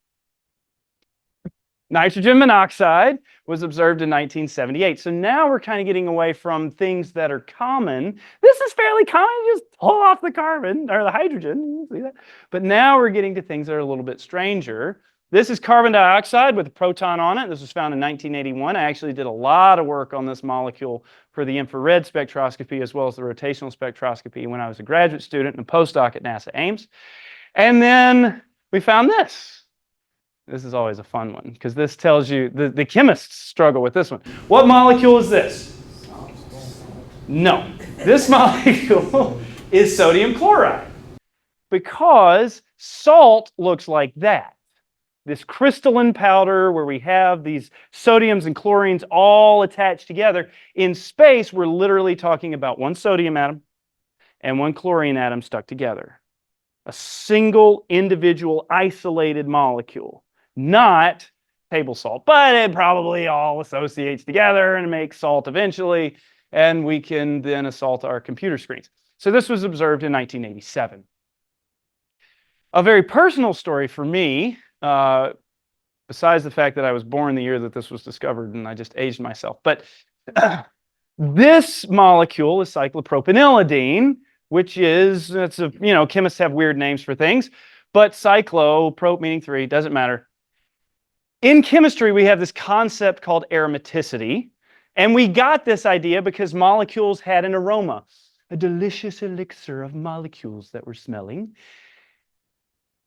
Nitrogen monoxide was observed in 1978. So now we're kind of getting away from things that are common. This is fairly common. You just pull off the carbon or the hydrogen. You see that? But now we're getting to things that are a little bit stranger. This is carbon dioxide with a proton on it. This was found in 1981. I actually did a lot of work on this molecule for the infrared spectroscopy as well as the rotational spectroscopy when I was a graduate student and a postdoc at NASA Ames. And then we found this. This is always a fun one because this tells you, the chemists struggle with this one. What molecule is this? No. This molecule is sodium chloride because salt looks like that. This crystalline powder where we have these sodiums and chlorines all attached together. In space, we're literally talking about one sodium atom and one chlorine atom stuck together. A single individual isolated molecule, not table salt, but it probably all associates together and makes salt eventually, and we can then assault our computer screens. So this was observed in 1987. A very personal story for me, besides the fact that I was born the year that this was discovered and I just aged myself. But this molecule is cyclopropanyldene, which is, chemists have weird names for things, but cyclo, prop meaning 3, doesn't matter. In chemistry, we have this concept called aromaticity, and we got this idea because molecules had an aroma, a delicious elixir of molecules that were smelling.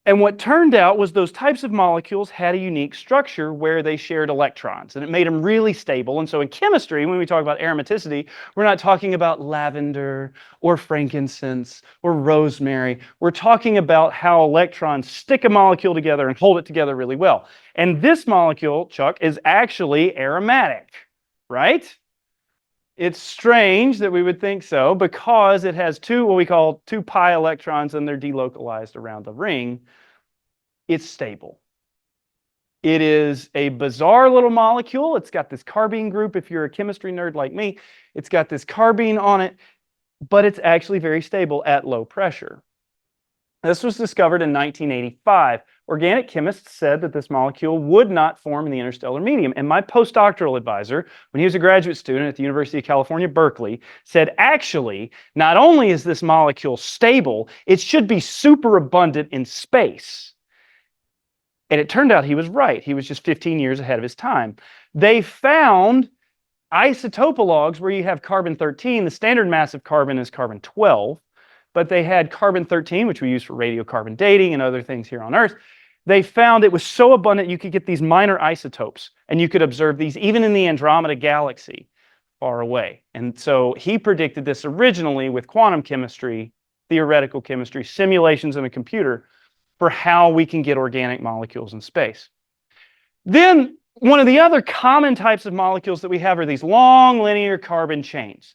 And what turned out was those types of molecules had a unique structure where they shared electrons, and it made them really stable. And so in chemistry, when we talk about aromaticity, we're not talking about lavender or frankincense or rosemary. We're talking about how electrons stick a molecule together and hold it together really well. And this molecule, Chuck, is actually aromatic, right? It's strange that we would think so because it has what we call 2 pi electrons, and they're delocalized around the ring. It's stable. It is a bizarre little molecule. It's got this carbene group. If you're a chemistry nerd like me, it's got this carbene on it, but it's actually very stable at low pressure. This was discovered in 1985. Organic chemists said that this molecule would not form in the interstellar medium. And my postdoctoral advisor, when he was a graduate student at the University of California, Berkeley, said, actually, not only is this molecule stable, it should be super abundant in space. And it turned out he was right. He was just 15 years ahead of his time. They found isotopologues where you have carbon-13. The standard mass of carbon is carbon-12. But they had carbon-13, which we use for radiocarbon dating and other things here on Earth. They found it was so abundant you could get these minor isotopes, and you could observe these even in the Andromeda galaxy far away. And so he predicted this originally with quantum chemistry, theoretical chemistry, simulations in a computer for how we can get organic molecules in space. Then one of the other common types of molecules that we have are these long linear carbon chains.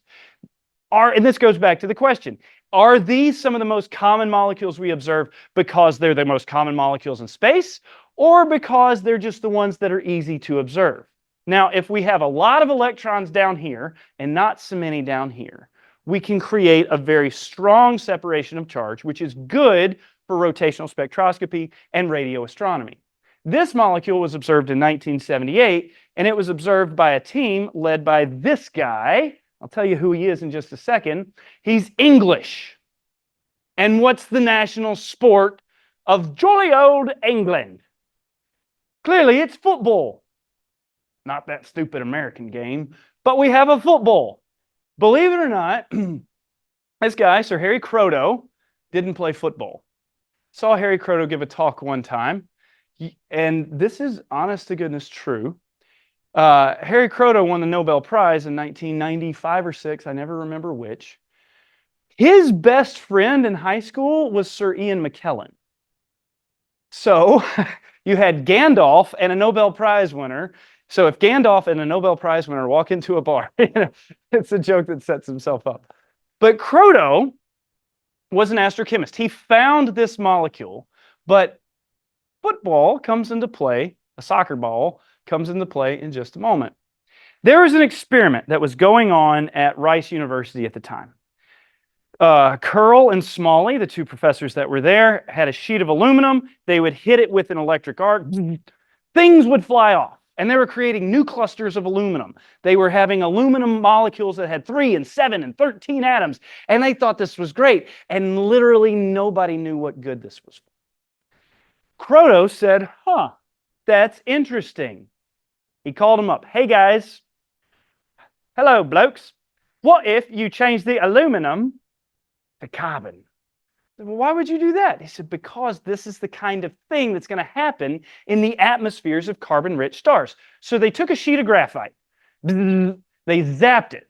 And this goes back to the question, are these some of the most common molecules we observe because they're the most common molecules in space, or because they're just the ones that are easy to observe? Now, if we have a lot of electrons down here and not so many down here, we can create a very strong separation of charge, which is good for rotational spectroscopy and radio astronomy. This molecule was observed in 1978, and it was observed by a team led by this guy. I'll tell you who he is in just a second. He's English. And what's the national sport of jolly old England? Clearly, it's football. Not that stupid American game, but we have a football. Believe it or not, this guy, Sir Harry Kroto, didn't play football. Saw Harry Kroto give a talk one time, and this is honest to goodness true. Harry Kroto won the Nobel Prize in 1995 or 6, I never remember which. His best friend in high school was Sir Ian McKellen. So you had Gandalf and a Nobel Prize winner. So if Gandalf and a Nobel Prize winner walk into a bar, it's a joke that sets himself up. But Kroto was an astrochemist. He found this molecule, but football comes into play, a soccer ball comes into play in just a moment. There was an experiment that was going on at Rice University at the time. Curl and Smalley, the 2 professors that were there, had a sheet of aluminum. They would hit it with an electric arc. Things would fly off. And they were creating new clusters of aluminum. They were having aluminum molecules that had 3 and 7 and 13 atoms. And they thought this was great. And literally nobody knew what good this was for. Kroto said, that's interesting. He called them up. Hey, guys. Hello, blokes. What if you change the aluminum to carbon? Well, why would you do that? He said, because this is the kind of thing that's going to happen in the atmospheres of carbon-rich stars. So they took a sheet of graphite. They zapped it.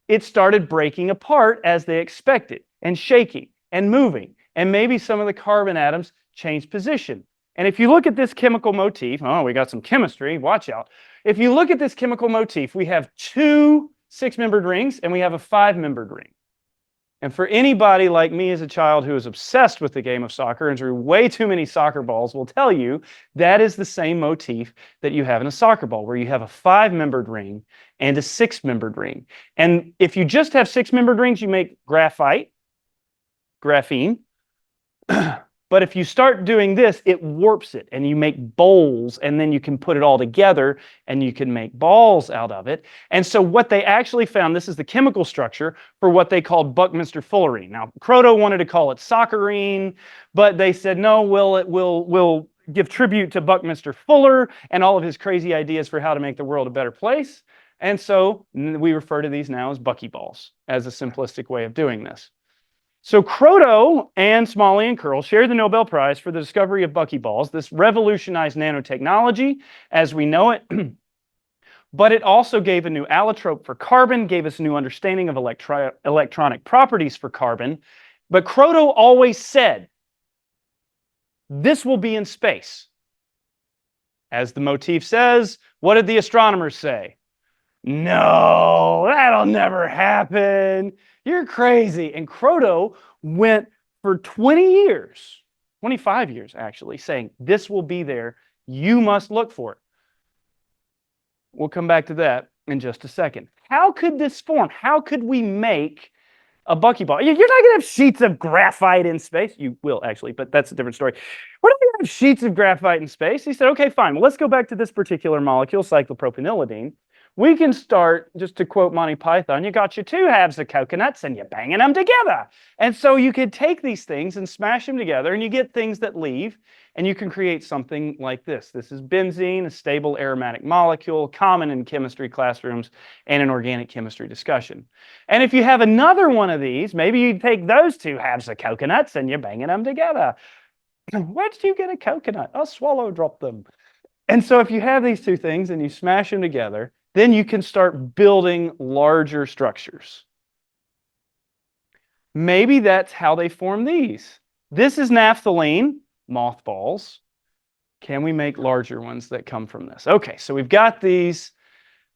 It started breaking apart as they expected, and shaking, and moving. And maybe some of the carbon atoms changed position. And if you look at this chemical motif, we got some chemistry, watch out. If you look at this chemical motif, we have 2 6-membered rings and we have a 5-membered ring. And for anybody like me as a child who was obsessed with the game of soccer and drew way too many soccer balls will tell you that is the same motif that you have in a soccer ball, where you have a 5-membered ring and a 6-membered ring. And if you just have 6-membered rings, you make graphite, graphene. But if you start doing this, it warps it, and you make bowls, and then you can put it all together, and you can make balls out of it. And so what they actually found, this is the chemical structure for what they called Buckminster fullerene. Now, Kroto wanted to call it soccerine, but they said, no, we'll give tribute to Buckminster Fuller and all of his crazy ideas for how to make the world a better place. And so we refer to these now as buckyballs, as a simplistic way of doing this. So Kroto and Smalley and Curl shared the Nobel Prize for the discovery of buckyballs. This revolutionized nanotechnology as we know it, but it also gave a new allotrope for carbon, gave us a new understanding of electronic properties for carbon. But Kroto always said, this will be in space. As the motif says, what did the astronomers say? No, that'll never happen. You're crazy. And Kroto went for 20 years, 25 years actually, saying this will be there. You must look for it. We'll come back to that in just a second. How could this form? How could we make a buckyball? You're not going to have sheets of graphite in space. You will actually, but that's a different story. We're not going to have sheets of graphite in space. He said, okay, fine. Well, let's go back to this particular molecule, cyclopropionylidene. We can start, just to quote Monty Python, you got your two halves of coconuts and you're banging them together. And so you could take these things and smash them together and you get things that leave and you can create something like this. This is benzene, a stable aromatic molecule, common in chemistry classrooms and in organic chemistry discussion. And if you have another one of these, maybe you take those two halves of coconuts and you're banging them together. Where did you get a coconut? A swallow dropped them. And so if you have these two things and you smash them together, then you can start building larger structures. Maybe that's how they form these. This is naphthalene, mothballs. Can we make larger ones that come from this? Okay, so we've got these.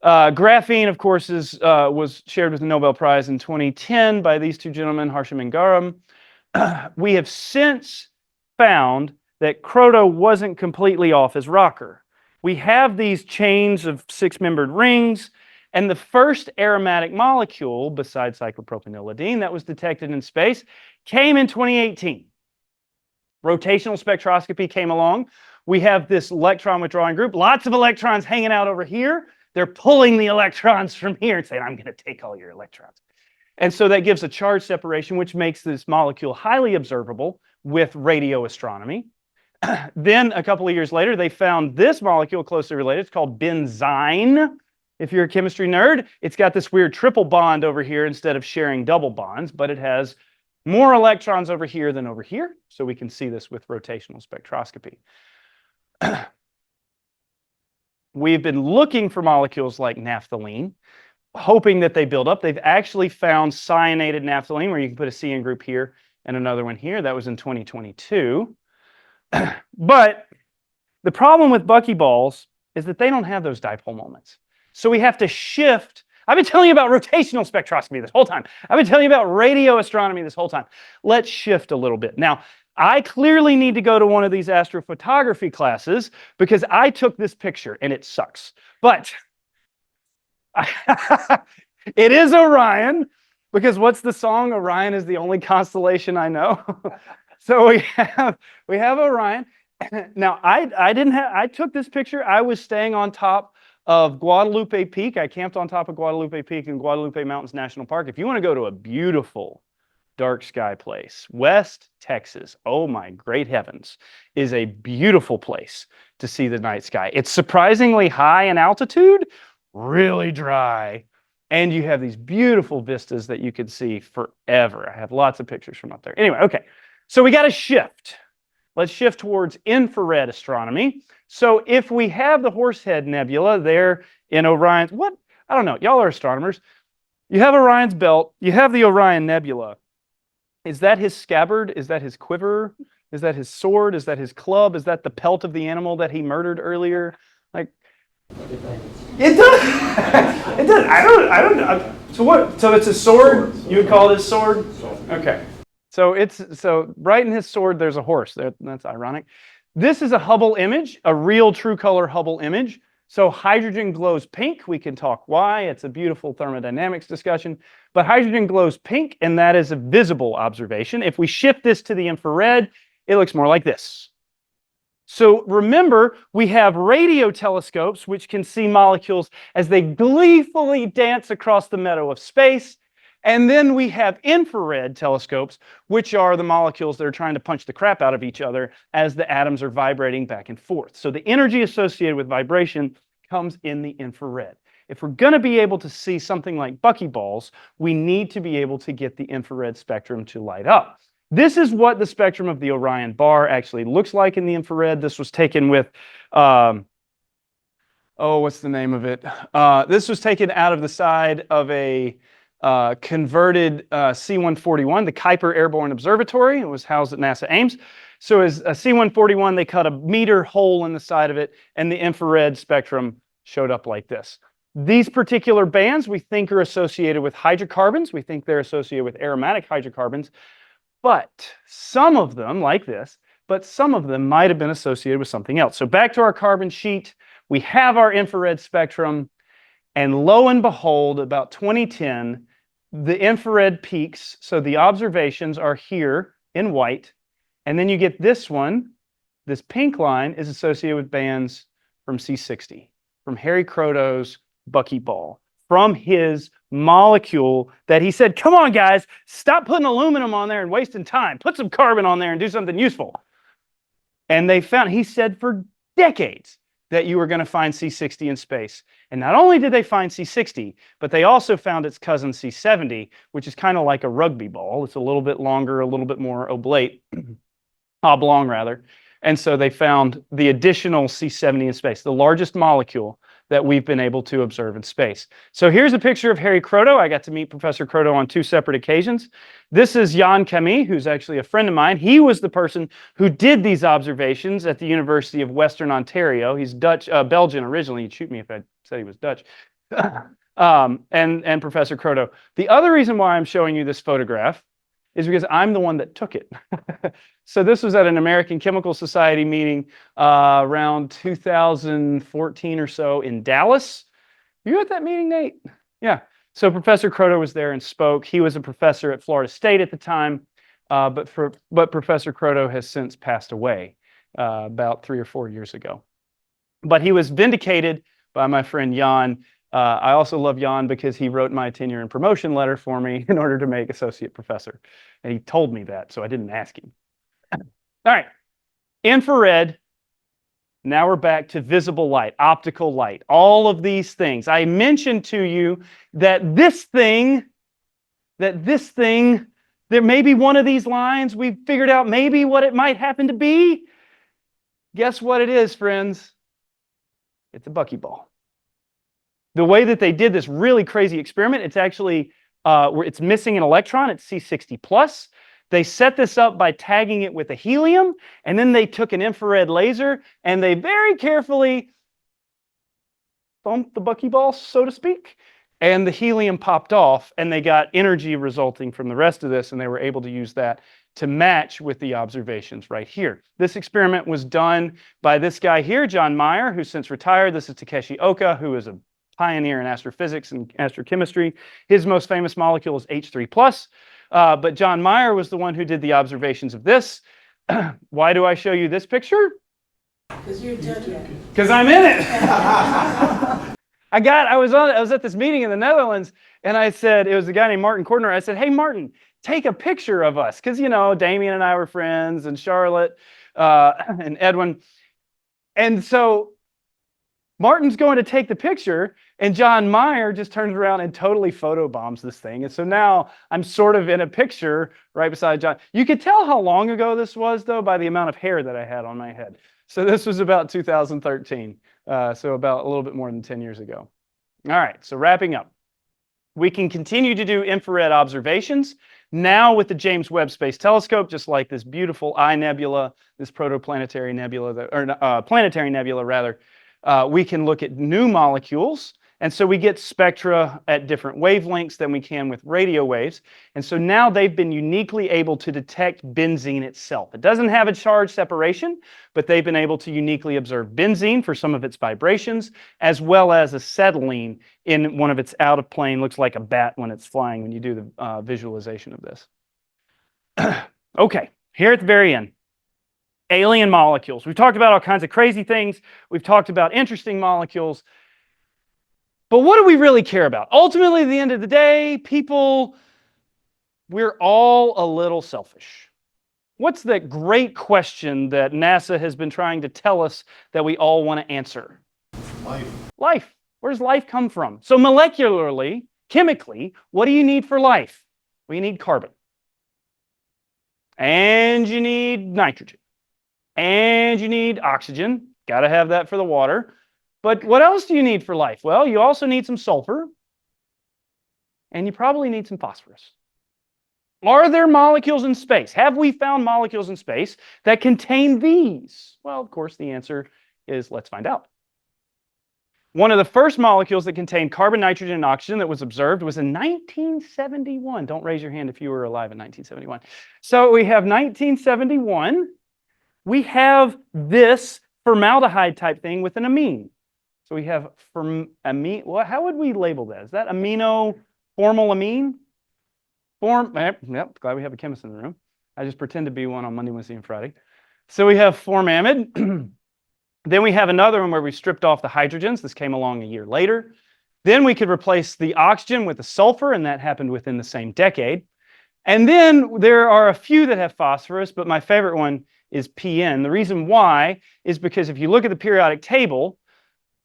Graphene, of course, was shared with the Nobel Prize in 2010 by these two gentlemen, Harsham and Garam. We have since found that Kroto wasn't completely off his rocker. We have these chains of six-membered rings, and the first aromatic molecule, besides cyclopropionylidene, that was detected in space, came in 2018. Rotational spectroscopy came along. We have this electron withdrawing group, lots of electrons hanging out over here. They're pulling the electrons from here and saying, I'm going to take all your electrons. And so that gives a charge separation, which makes this molecule highly observable with radio astronomy. Then a couple of years later, they found this molecule closely related. It's called benzyne. If you're a chemistry nerd, it's got this weird triple bond over here instead of sharing double bonds, but it has more electrons over here than over here. So we can see this with rotational spectroscopy. We've been looking for molecules like naphthalene, hoping that they build up. They've actually found cyanated naphthalene, where you can put a CN group here and another one here. That was in 2022. But the problem with buckyballs is that they don't have those dipole moments. So we have to shift. I've been telling you about rotational spectroscopy this whole time. I've been telling you about radio astronomy this whole time. Let's shift a little bit. Now, I clearly need to go to one of these astrophotography classes because I took this picture and it sucks. But it is Orion, because what's the song? Orion is the only constellation I know. So we have Orion. Now I took this picture. I was staying on top of Guadalupe Peak. I camped on top of Guadalupe Peak in Guadalupe Mountains National Park. If you want to go to a beautiful dark sky place, West Texas, oh my great heavens, is a beautiful place to see the night sky. It's surprisingly high in altitude, really dry, and you have these beautiful vistas that you could see forever. I have lots of pictures from up there. Anyway, okay. So we got to shift. Let's shift towards infrared astronomy. So if we have the Horsehead Nebula there in Orion's, I don't know, y'all are astronomers. You have Orion's belt, you have the Orion Nebula. Is that his scabbard? Is that his quiver? Is that his sword? Is that his club? Is that the pelt of the animal that he murdered earlier? Like, it does. It does. I don't know. So what? So it's a sword? You would call it his sword? Okay. So right in his sword, there's a horse. That's ironic. This is a Hubble image, a real true color Hubble image. So hydrogen glows pink. We can talk why. It's a beautiful thermodynamics discussion. But hydrogen glows pink, and that is a visible observation. If we shift this to the infrared, it looks more like this. So remember, we have radio telescopes, which can see molecules as they gleefully dance across the meadow of space. And then we have infrared telescopes, which are the molecules that are trying to punch the crap out of each other as the atoms are vibrating back and forth. So the energy associated with vibration comes in the infrared. If we're going to be able to see something like buckyballs, we need to be able to get the infrared spectrum to light up. This is what the spectrum of the Orion bar actually looks like in the infrared. This was taken with, what's the name of it? This was taken out of the side of a converted C-141, the Kuiper Airborne Observatory. It was housed at NASA Ames. So as a C-141, they cut a meter hole in the side of it, and the infrared spectrum showed up like this. These particular bands we think are associated with hydrocarbons. We think they're associated with aromatic hydrocarbons. But some of them, like this, but some of them might have been associated with something else. So back to our carbon sheet, we have our infrared spectrum, and lo and behold, about 2010, the infrared peaks, so the observations are here in white, and then you get this one, this pink line is associated with bands from C60, from Harry Kroto's buckyball, from his molecule that he said, come on guys, stop putting aluminum on there and wasting time. Put some carbon on there and do something useful. And they found, he said for decades, that you were going to find C60 in space. And not only did they find C60, but they also found its cousin C70, which is kind of like a rugby ball. It's a little bit longer, a little bit more oblate, oblong rather. And so they found the additional C70 in space, the largest molecule that we've been able to observe in space. So here's a picture of Harry Kroto. I got to meet Professor Kroto on 2 separate occasions. This is Jan Camille, who's actually a friend of mine. He was the person who did these observations at the University of Western Ontario. He's Dutch, Belgian originally. He'd shoot me if I said he was Dutch. and Professor Kroto. The other reason why I'm showing you this photograph is because I'm the one that took it. So this was at an American Chemical Society meeting around 2014 or so in Dallas. Were you at that meeting, Nate? Yeah. So Professor Kroto was there and spoke. He was a professor at Florida State at the time, but Professor Kroto has since passed away about 3 or 4 years ago. But he was vindicated by my friend Jan. I also love Jan because he wrote my tenure and promotion letter for me in order to make associate professor. And he told me that, so I didn't ask him. All right, infrared. Now we're back to visible light, optical light, all of these things. I mentioned to you that this thing, there may be one of these lines. We've figured out maybe what it might happen to be. Guess what it is, friends? It's a buckyball. The way that they did this really crazy experiment, it's actually, it's missing an electron, it's C60 plus. They set this up by tagging it with a helium, and then they took an infrared laser, and they very carefully bumped the buckyball, so to speak, and the helium popped off, and they got energy resulting from the rest of this, and they were able to use that to match with the observations right here. This experiment was done by this guy here, John Meyer, who's since retired. This is Takeshi Oka, who is a pioneer in astrophysics and astrochemistry. His most famous molecule is H3+. But John Meyer was the one who did the observations of this. Why do I show you this picture? Because you're done yet. Because I'm in it. I was at this meeting in the Netherlands, and I said, it was a guy named Martin Cordner. I said, hey, Martin, take a picture of us. Because, you know, Damien and I were friends, and Charlotte and Edwin. And so Martin's going to take the picture, and John Meyer just turns around and totally photobombs this thing. And so now I'm sort of in a picture right beside John. You could tell how long ago this was, though, by the amount of hair that I had on my head. So this was about 2013, so about a little bit more than 10 years ago. All right, so wrapping up. We can continue to do infrared observations now with the James Webb Space Telescope, just like this beautiful Eye Nebula, this protoplanetary nebula, or planetary nebula, rather. We can look at new molecules, and so we get spectra at different wavelengths than we can with radio waves. And so now they've been uniquely able to detect benzene itself. It doesn't have a charge separation, but they've been able to uniquely observe benzene for some of its vibrations, as well as acetylene in one of its out-of-plane, looks like a bat when it's flying when you do the visualization of this. Okay, here at the very end. Alien molecules. We've talked about all kinds of crazy things. We've talked about interesting molecules. But what do we really care about? Ultimately, at the end of the day, people, we're all a little selfish. What's that great question that NASA has been trying to tell us that we all want to answer? Life. Life. Where does life come from? So molecularly, chemically, what do you need for life? Well, you need carbon. And you need nitrogen. And you need oxygen. Got to have that for the water. But what else do you need for life? Well, you also need some sulfur. And you probably need some phosphorus. Are there molecules in space? Have we found molecules in space that contain these? Well, of course, the answer is let's find out. One of the first molecules that contained carbon, nitrogen, and oxygen that was observed was in 1971. Don't raise your hand if you were alive in 1971. So we have 1971. We have this formaldehyde type thing with an amine. So we have amine. Well, how would we label that? Is that formal amine? Yep, glad we have a chemist in the room. I just pretend to be one on Monday, Wednesday, and Friday. So we have formamide. Then we have another one where we stripped off the hydrogens. This came along a year later. Then we could replace the oxygen with the sulfur, and that happened within the same decade. And then there are a few that have phosphorus, but my favorite one is PN. The reason why is because if you look at the periodic table,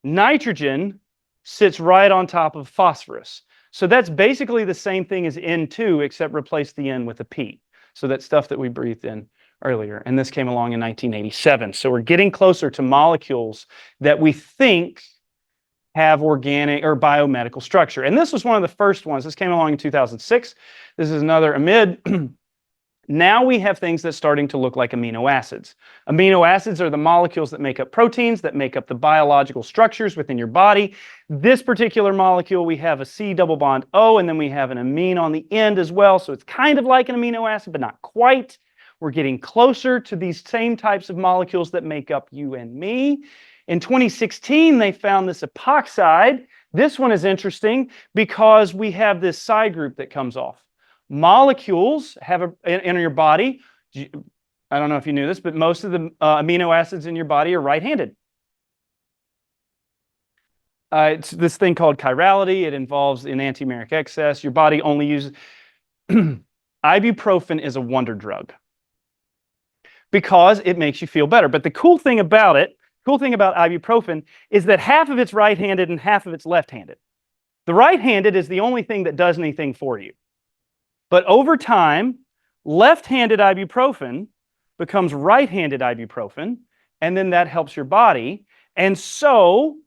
nitrogen sits right on top of phosphorus. So that's basically the same thing as N2, except replace the N with a P. So that stuff that we breathed in earlier. And this came along in 1987. So we're getting closer to molecules that we think have organic or biomedical structure. And this was one of the first ones. This came along in 2006. This is another amide. Now we have things that's starting to look like amino acids. Amino acids are the molecules that make up proteins, that make up the biological structures within your body. This particular molecule, we have a C double bond O, and then we have an amine on the end as well. So it's kind of like an amino acid, but not quite. We're getting closer to these same types of molecules that make up you and me. In 2016, they found this epoxide. This one is interesting because we have this side group that comes off. Molecules have in your body, I don't know if you knew this, but most of the amino acids in your body are right-handed. It's this thing called chirality. It involves enantiomeric excess. Your body only uses... Ibuprofen is a wonder drug because it makes you feel better. But the cool thing about ibuprofen is that half of it's right-handed and half of it's left-handed. The right-handed is the only thing that does anything for you. But over time, left-handed ibuprofen becomes right-handed ibuprofen, and then that helps your body. And so,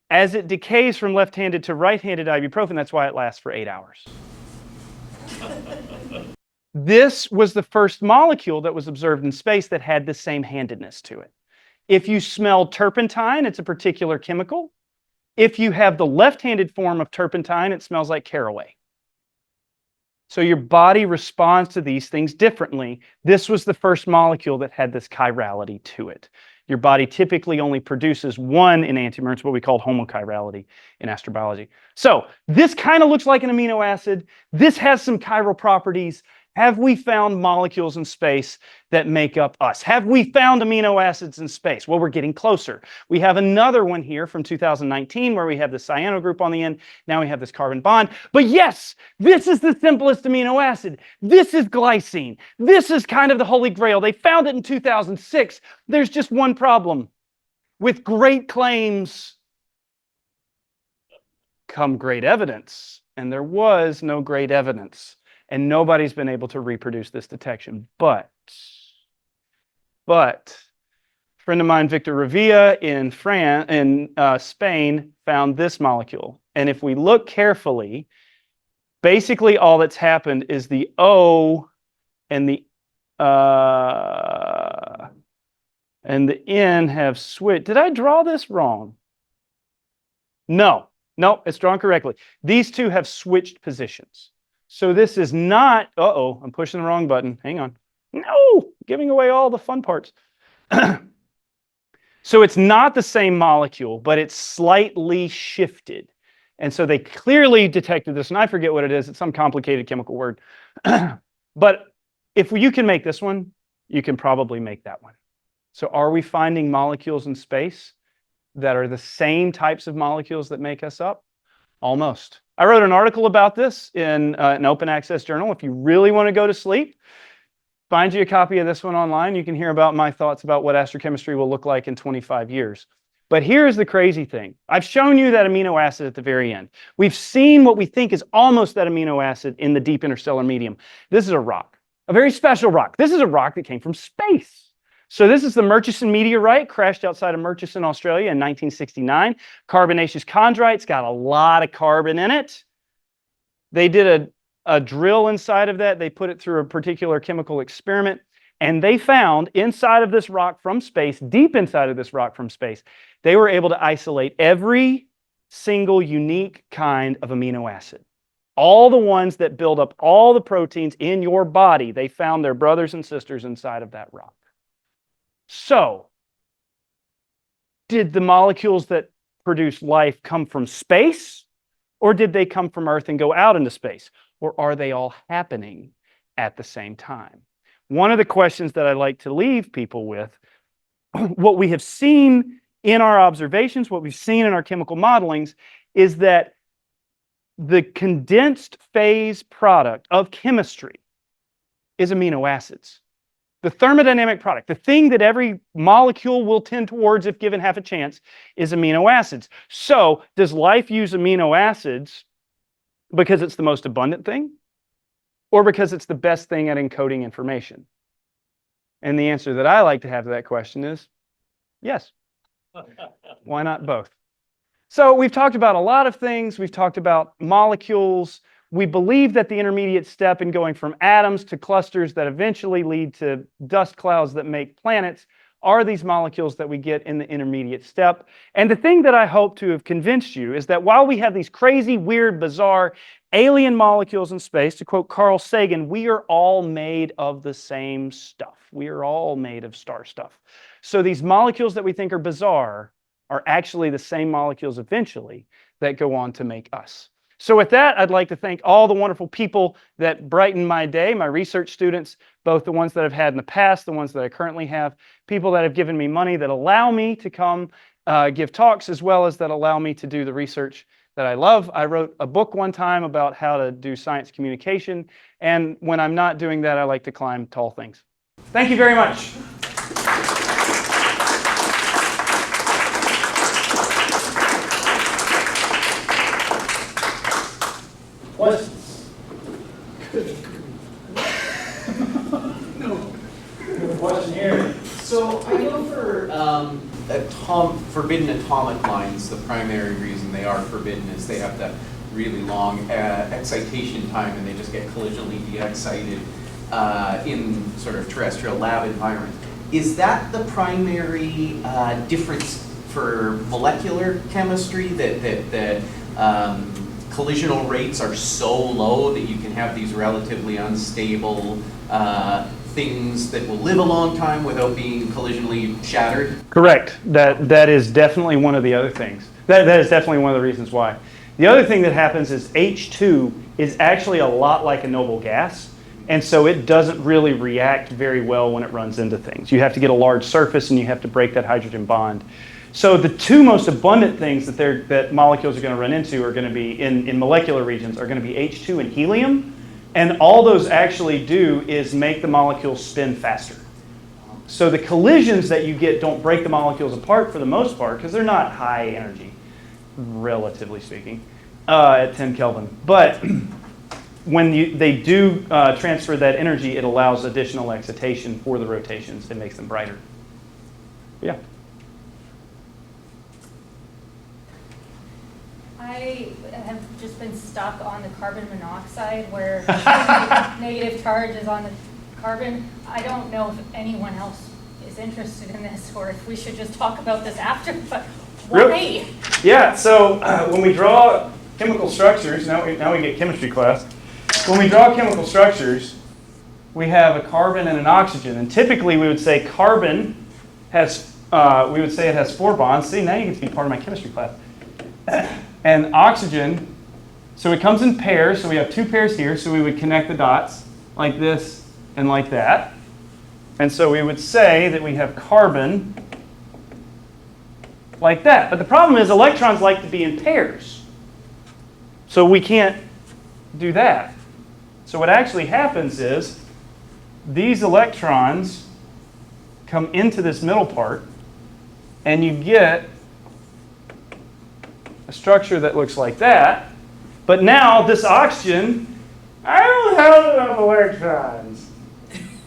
as it decays from left-handed to right-handed ibuprofen, that's why it lasts for 8 hours. This was the first molecule that was observed in space that had the same handedness to it. If you smell turpentine, it's a particular chemical. If you have the left-handed form of turpentine, it smells like caraway. So your body responds to these things differently. This was the first molecule that had this chirality to it. Your body typically only produces one enantiomer. It's what we call homochirality in astrobiology. So this kind of looks like an amino acid. This has some chiral properties. Have we found molecules in space that make up us? Have we found amino acids in space? Well, we're getting closer. We have another one here from 2019 where we have the cyano group on the end. Now we have this carbon bond. But yes, this is the simplest amino acid. This is glycine. This is kind of the holy grail. They found it in 2006. There's just one problem. With great claims come great evidence. And there was no great evidence. And nobody's been able to reproduce this detection. But a friend of mine, Victor Revilla in Spain, found this molecule. And if we look carefully, basically all that's happened is the O and the N have switched. Did I draw this wrong? No, it's drawn correctly. These two have switched positions. So this is not, I'm pushing the wrong button. Hang on. No, giving away all the fun parts. So it's not the same molecule, but it's slightly shifted. And so they clearly detected this, and I forget what it is. It's some complicated chemical word. But if you can make this one, you can probably make that one. So are we finding molecules in space that are the same types of molecules that make us up? Almost. I wrote an article about this in an open access journal. If you really want to go to sleep, find you a copy of this one online. You can hear about my thoughts about what astrochemistry will look like in 25 years. But here's the crazy thing. I've shown you that amino acid at the very end. We've seen what we think is almost that amino acid in the deep interstellar medium. This is a rock, a very special rock. This is a rock that came from space. So this is the Murchison meteorite, crashed outside of Murchison, Australia in 1969. Carbonaceous chondrite, it's got a lot of carbon in it. They did a drill inside of that. They put it through a particular chemical experiment. And they found inside of this rock from space, deep inside of this rock from space, they were able to isolate every single unique kind of amino acid. All the ones that build up all the proteins in your body, they found their brothers and sisters inside of that rock. So, did the molecules that produce life come from space? Or did they come from Earth and go out into space? Or are they all happening at the same time? One of the questions that I like to leave people with, what we have seen in our observations, what we've seen in our chemical modelings, is that the condensed phase product of chemistry is amino acids. The thermodynamic product, the thing that every molecule will tend towards if given half a chance, is amino acids. So, does life use amino acids because it's the most abundant thing? Or because it's the best thing at encoding information? And the answer that I like to have to that question is yes. Why not both? So we've talked about a lot of things. We've talked about molecules. We believe that the intermediate step in going from atoms to clusters that eventually lead to dust clouds that make planets are these molecules that we get in the intermediate step. And the thing that I hope to have convinced you is that while we have these crazy, weird, bizarre alien molecules in space, to quote Carl Sagan, we are all made of the same stuff. We are all made of star stuff. So these molecules that we think are bizarre are actually the same molecules eventually that go on to make us. So with that, I'd like to thank all the wonderful people that brighten my day, my research students, both the ones that I've had in the past, the ones that I currently have, people that have given me money that allow me to come give talks, as well as that allow me to do the research that I love. I wrote a book one time about how to do science communication, and when I'm not doing that, I like to climb tall things. Thank you very much. Questions? Question here. So I know for forbidden atomic lines, the primary reason they are forbidden is they have that really long excitation time and they just get collisionally de-excited in sort of terrestrial lab environment. Is that the primary difference for molecular chemistry, that collisional rates are so low that you can have these relatively unstable things that will live a long time without being collisionally shattered? Correct. That is definitely one of the other things. That is definitely one of the reasons why. The other thing that happens is H2 is actually a lot like a noble gas, and so it doesn't really react very well when it runs into things. You have to get a large surface and you have to break that hydrogen bond. So the two most abundant things that molecules are going to run into are going to be, in molecular regions, are going to be H2 and helium. And all those actually do is make the molecules spin faster. So the collisions that you get don't break the molecules apart for the most part, because they're not high energy, relatively speaking, at 10 Kelvin. But when they do transfer that energy, it allows additional excitation for the rotations. It makes them brighter. Yeah. I have just been stuck on the carbon monoxide where negative charge is on the carbon. I don't know if anyone else is interested in this or if we should just talk about this after, but why? Yeah, so when we draw chemical structures, now we get chemistry class. When we draw chemical structures, we have a carbon and an oxygen. And typically we would say carbon has, we would say it has 4 bonds. See, now you get to be part of my chemistry class. And oxygen, so it comes in pairs, so we have 2 pairs here, so we would connect the dots like this and like that. And so we would say that we have carbon like that. But the problem is electrons like to be in pairs. So we can't do that. So what actually happens is these electrons come into this middle part, and you get a structure that looks like that. But now this oxygen, I don't have enough electrons.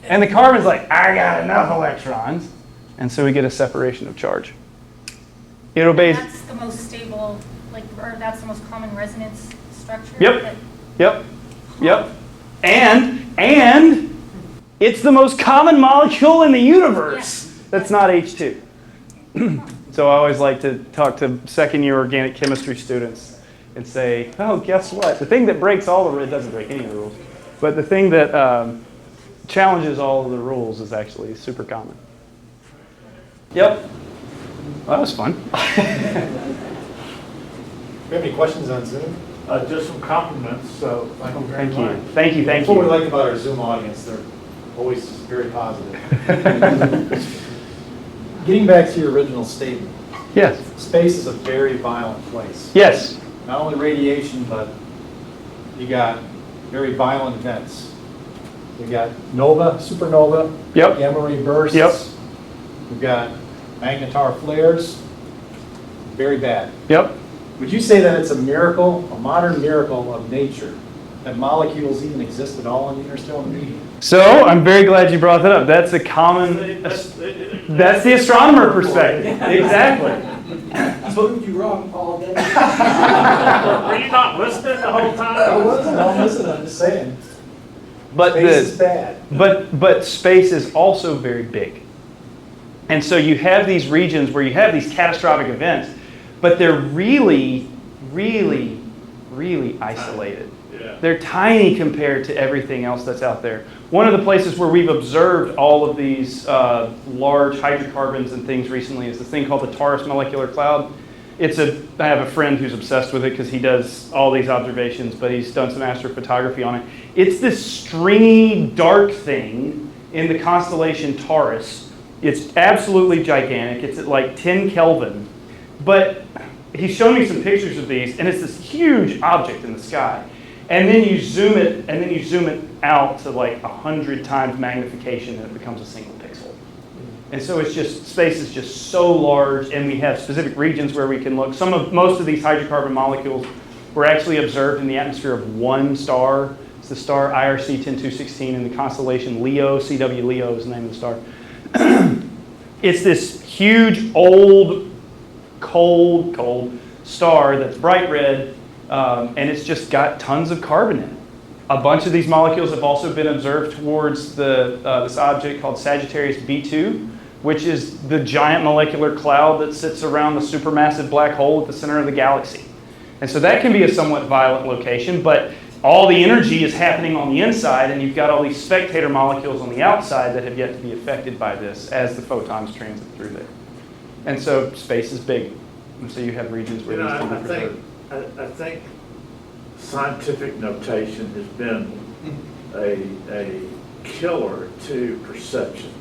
And the carbon's like, I got enough electrons. And so we get a separation of charge. It obeys. That's the most stable, like, or that's the most common resonance structure? Yep. that- Yep. Yep. And it's the most common molecule in the universe that's not H2. So I always like to talk to second-year organic chemistry students and say, oh, guess what? The thing that breaks all the rules, it doesn't break any of the rules, but the thing that challenges all of the rules is actually super common. Yep. Well, that was fun. Do we have any questions on Zoom? Just some compliments, so thank you very Thank you. much. Thank you. Thank That's what we you. like about our Zoom audience. They're always very positive. Getting back to your original statement, Yes. space is a very violent place. Yes. Not only radiation, but you got very violent events. You got nova, supernova, Yep. gamma ray bursts. Yep. We've got magnetar flares. Very bad. Yep. Would you say that it's a miracle, a modern miracle of nature, that molecules even exist at all in the interstellar medium? So I'm very glad you brought that up. That's a common, that's the astronomer perspective. Exactly. I proved you wrong all day. Were you not listening the whole I time? wasn't, I'm listening, I'm just saying. But Space is bad. but space is also very big. And so you have these regions where you have these catastrophic events, but they're really, really, really isolated. Yeah. They're tiny compared to everything else that's out there. One of the places where we've observed all of these large hydrocarbons and things recently is this thing called the Taurus molecular cloud. I have a friend who's obsessed with it because he does all these observations, but he's done some astrophotography on it. It's this stringy, dark thing in the constellation Taurus. It's absolutely gigantic. It's at like 10 Kelvin. But he's shown me some pictures of these, and it's this huge object in the sky. And then you zoom it out to like 100 times magnification, and it becomes a single pixel. And so space is just so large, and we have specific regions where we can look. Most of these hydrocarbon molecules were actually observed in the atmosphere of one star. It's the star IRC 10216 in the constellation Leo. CW Leo is the name of the star. It's this huge, old, cold star that's bright red, and it's just got tons of carbon in it. A bunch of these molecules have also been observed towards this object called Sagittarius B2, which is the giant molecular cloud that sits around the supermassive black hole at the center of the galaxy. And so that can be a somewhat violent location, but all the energy is happening on the inside, and you've got all these spectator molecules on the outside that have yet to be affected by this as the photons transit through there. And so space is big. And so you have regions where these can be preserved. I think scientific notation has been a killer to perception.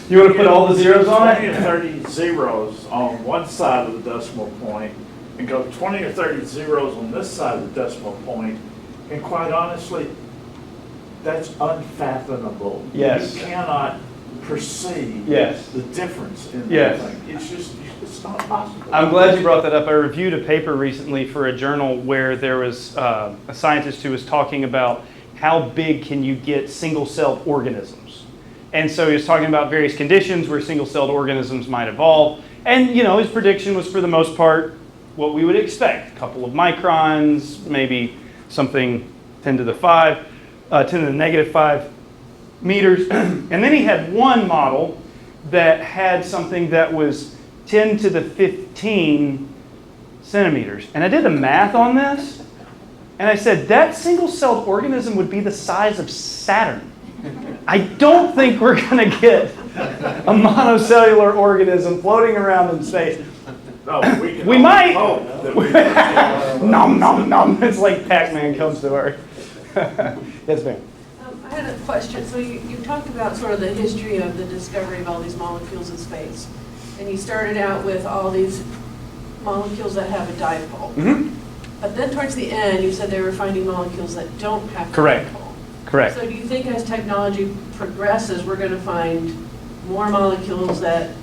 You want to put all the zeros on 20 or it? 30 zeros on one side of the decimal point and go 20 or 30 zeros on this side of the decimal point, and quite honestly, that's unfathomable. Yes. You cannot perceive Yes. the difference in Yes. everything. It's not possible. I'm glad you brought that up. I reviewed a paper recently for a journal where there was a scientist who was talking about how big can you get single-celled organisms. And so he was talking about various conditions where single-celled organisms might evolve. And his prediction was, for the most part, what we would expect. A couple of microns, maybe something 10 to the negative 5 meters. And then he had one model that had something that was 10 to the 15 centimeters. And I did the math on this, and I said, that single-celled organism would be the size of Saturn. I don't think we're going to get a monocellular organism floating around in space. No, We might. Hope that we Nom, nom, nom. It's like Pac-Man comes to Earth. Yes, ma'am. I had a question. So you talked about sort of the history of the discovery of all these molecules in space. And you started out with all these molecules that have a dipole. Mm-hmm. But then towards the end, you said they were finding molecules that don't have a Correct. dipole. Correct. So do you think as technology progresses, we're going to find more molecules that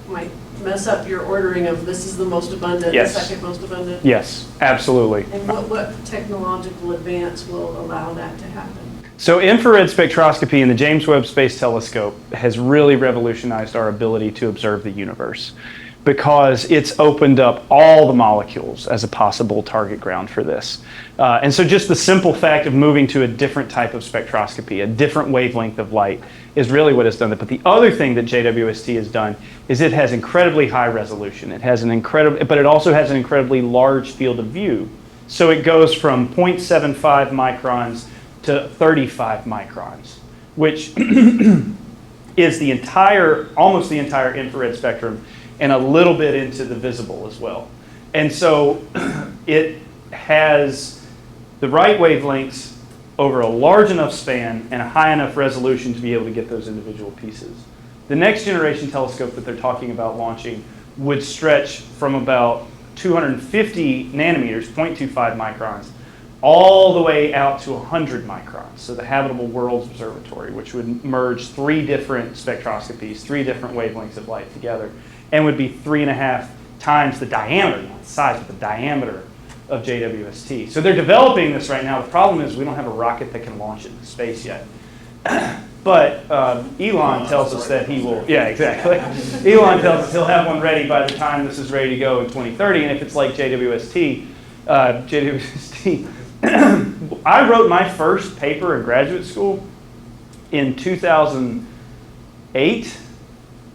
might mess up your ordering of this is the most abundant, the Yes. second most abundant? Yes, absolutely. And what technological advance will allow that to happen? So infrared spectroscopy in the James Webb Space Telescope has really revolutionized our ability to observe the universe, because it's opened up all the molecules as a possible target ground for this. And so just the simple fact of moving to a different type of spectroscopy, a different wavelength of light, is really what has done that. But the other thing that JWST has done is it has incredibly high resolution. It has but it also has an incredibly large field of view. So it goes from 0.75 microns to 35 microns, which is almost the entire infrared spectrum, and a little bit into the visible as well. And so it has the right wavelengths over a large enough span and a high enough resolution to be able to get those individual pieces. The next generation telescope that they're talking about launching would stretch from about 250 nanometers, 0.25 microns, all the way out to 100 microns. So the Habitable Worlds Observatory, which would merge 3 different spectroscopies, 3 different wavelengths of light together, and would be 3.5 times the diameter, not the size, but the diameter of JWST. So they're developing this right now. The problem is we don't have a rocket that can launch it into space yet. But Elon tells us that he will, yeah, exactly. Elon tells us he'll have one ready by the time this is ready to go in 2030. And if it's like JWST, I wrote my first paper in graduate school in 2008.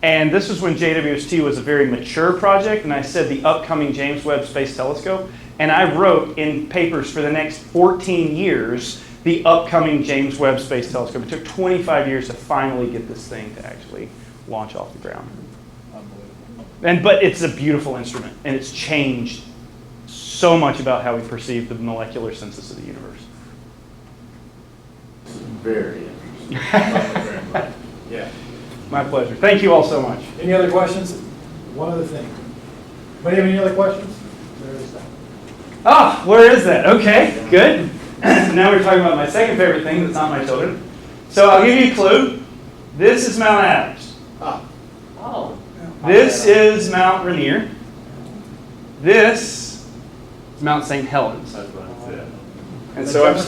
And this was when JWST was a very mature project, and I said the upcoming James Webb Space Telescope. And I wrote in papers for the next 14 years the upcoming James Webb Space Telescope. It took 25 years to finally get this thing to actually launch off the ground. But it's a beautiful instrument, and it's changed so much about how we perceive the molecular census of the universe. Very interesting. Yeah. My pleasure. Thank you all so much. Any other questions? One other thing. Anybody have any other questions? There is that. Ah, where is that? Okay, good. Now we're talking about my second favorite thing that's not my children. So I'll give you a clue. This is Mount Adams. Oh. This is Mount Rainier. This is Mount St. Helens. And so I'm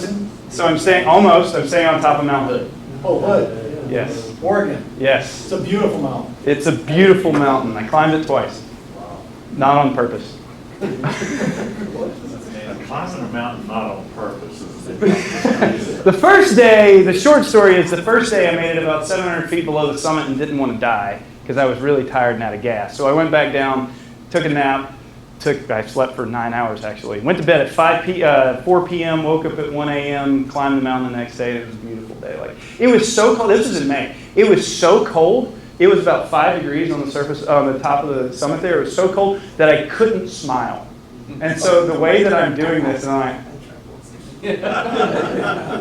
staying almost. I'm staying on top of Mount Hood. Oh, Hood. Yes. Oregon. Yes. It's a beautiful mountain. It's a beautiful mountain. I climbed it twice. Not on purpose. Climbing a mountain not on purpose. The first day, the short story is the first day I made it about 700 feet below the summit and didn't want to die because I was really tired and out of gas. So I went back down, took a nap. I slept for 9 hours actually. Went to bed at 4 p.m., woke up at 1 a.m., climbed the mountain the next day, and it was a beautiful day. Like, it was so cold. This was in May. It was so cold. It was about 5 degrees on the surface, on the top of the summit there. It was so cold that I couldn't smile. And so the way that I'm doing this, and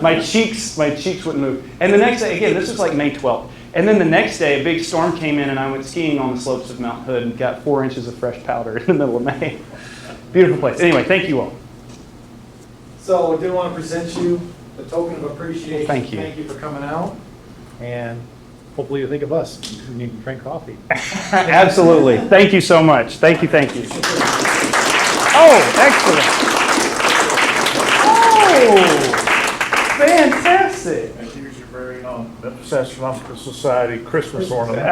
my cheeks wouldn't move. And the next day, again, this was like May 12th. And then the next day, a big storm came in, and I went skiing on the slopes of Mount Hood and got 4 inches of fresh powder in the middle of May. Beautiful place. Anyway, thank you all. So I did want to present you a token of appreciation. Thank you. Thank you for coming out. And hopefully you think of us. We need to drink coffee. Absolutely. Thank you so much. Thank you, thank you. Oh, excellent. Oh, fantastic. And here's your very own Memphis Astronomical Society Christmas ornament.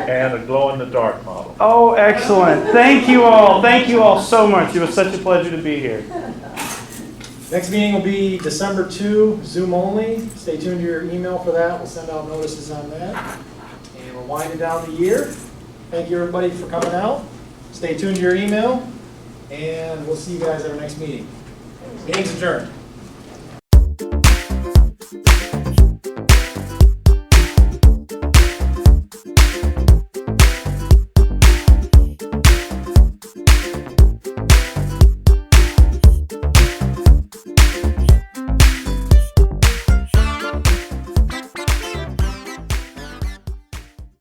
And a glow-in-the-dark model. Oh, excellent. Thank you all. Thank you all so much. It was such a pleasure to be here. Next meeting will be December 2, Zoom only. Stay tuned to your email for that. We'll send out notices on that. And we're winding down the year. Thank you, everybody, for coming out. Stay tuned to your email. And we'll see you guys at our next meeting. Meeting's adjourned.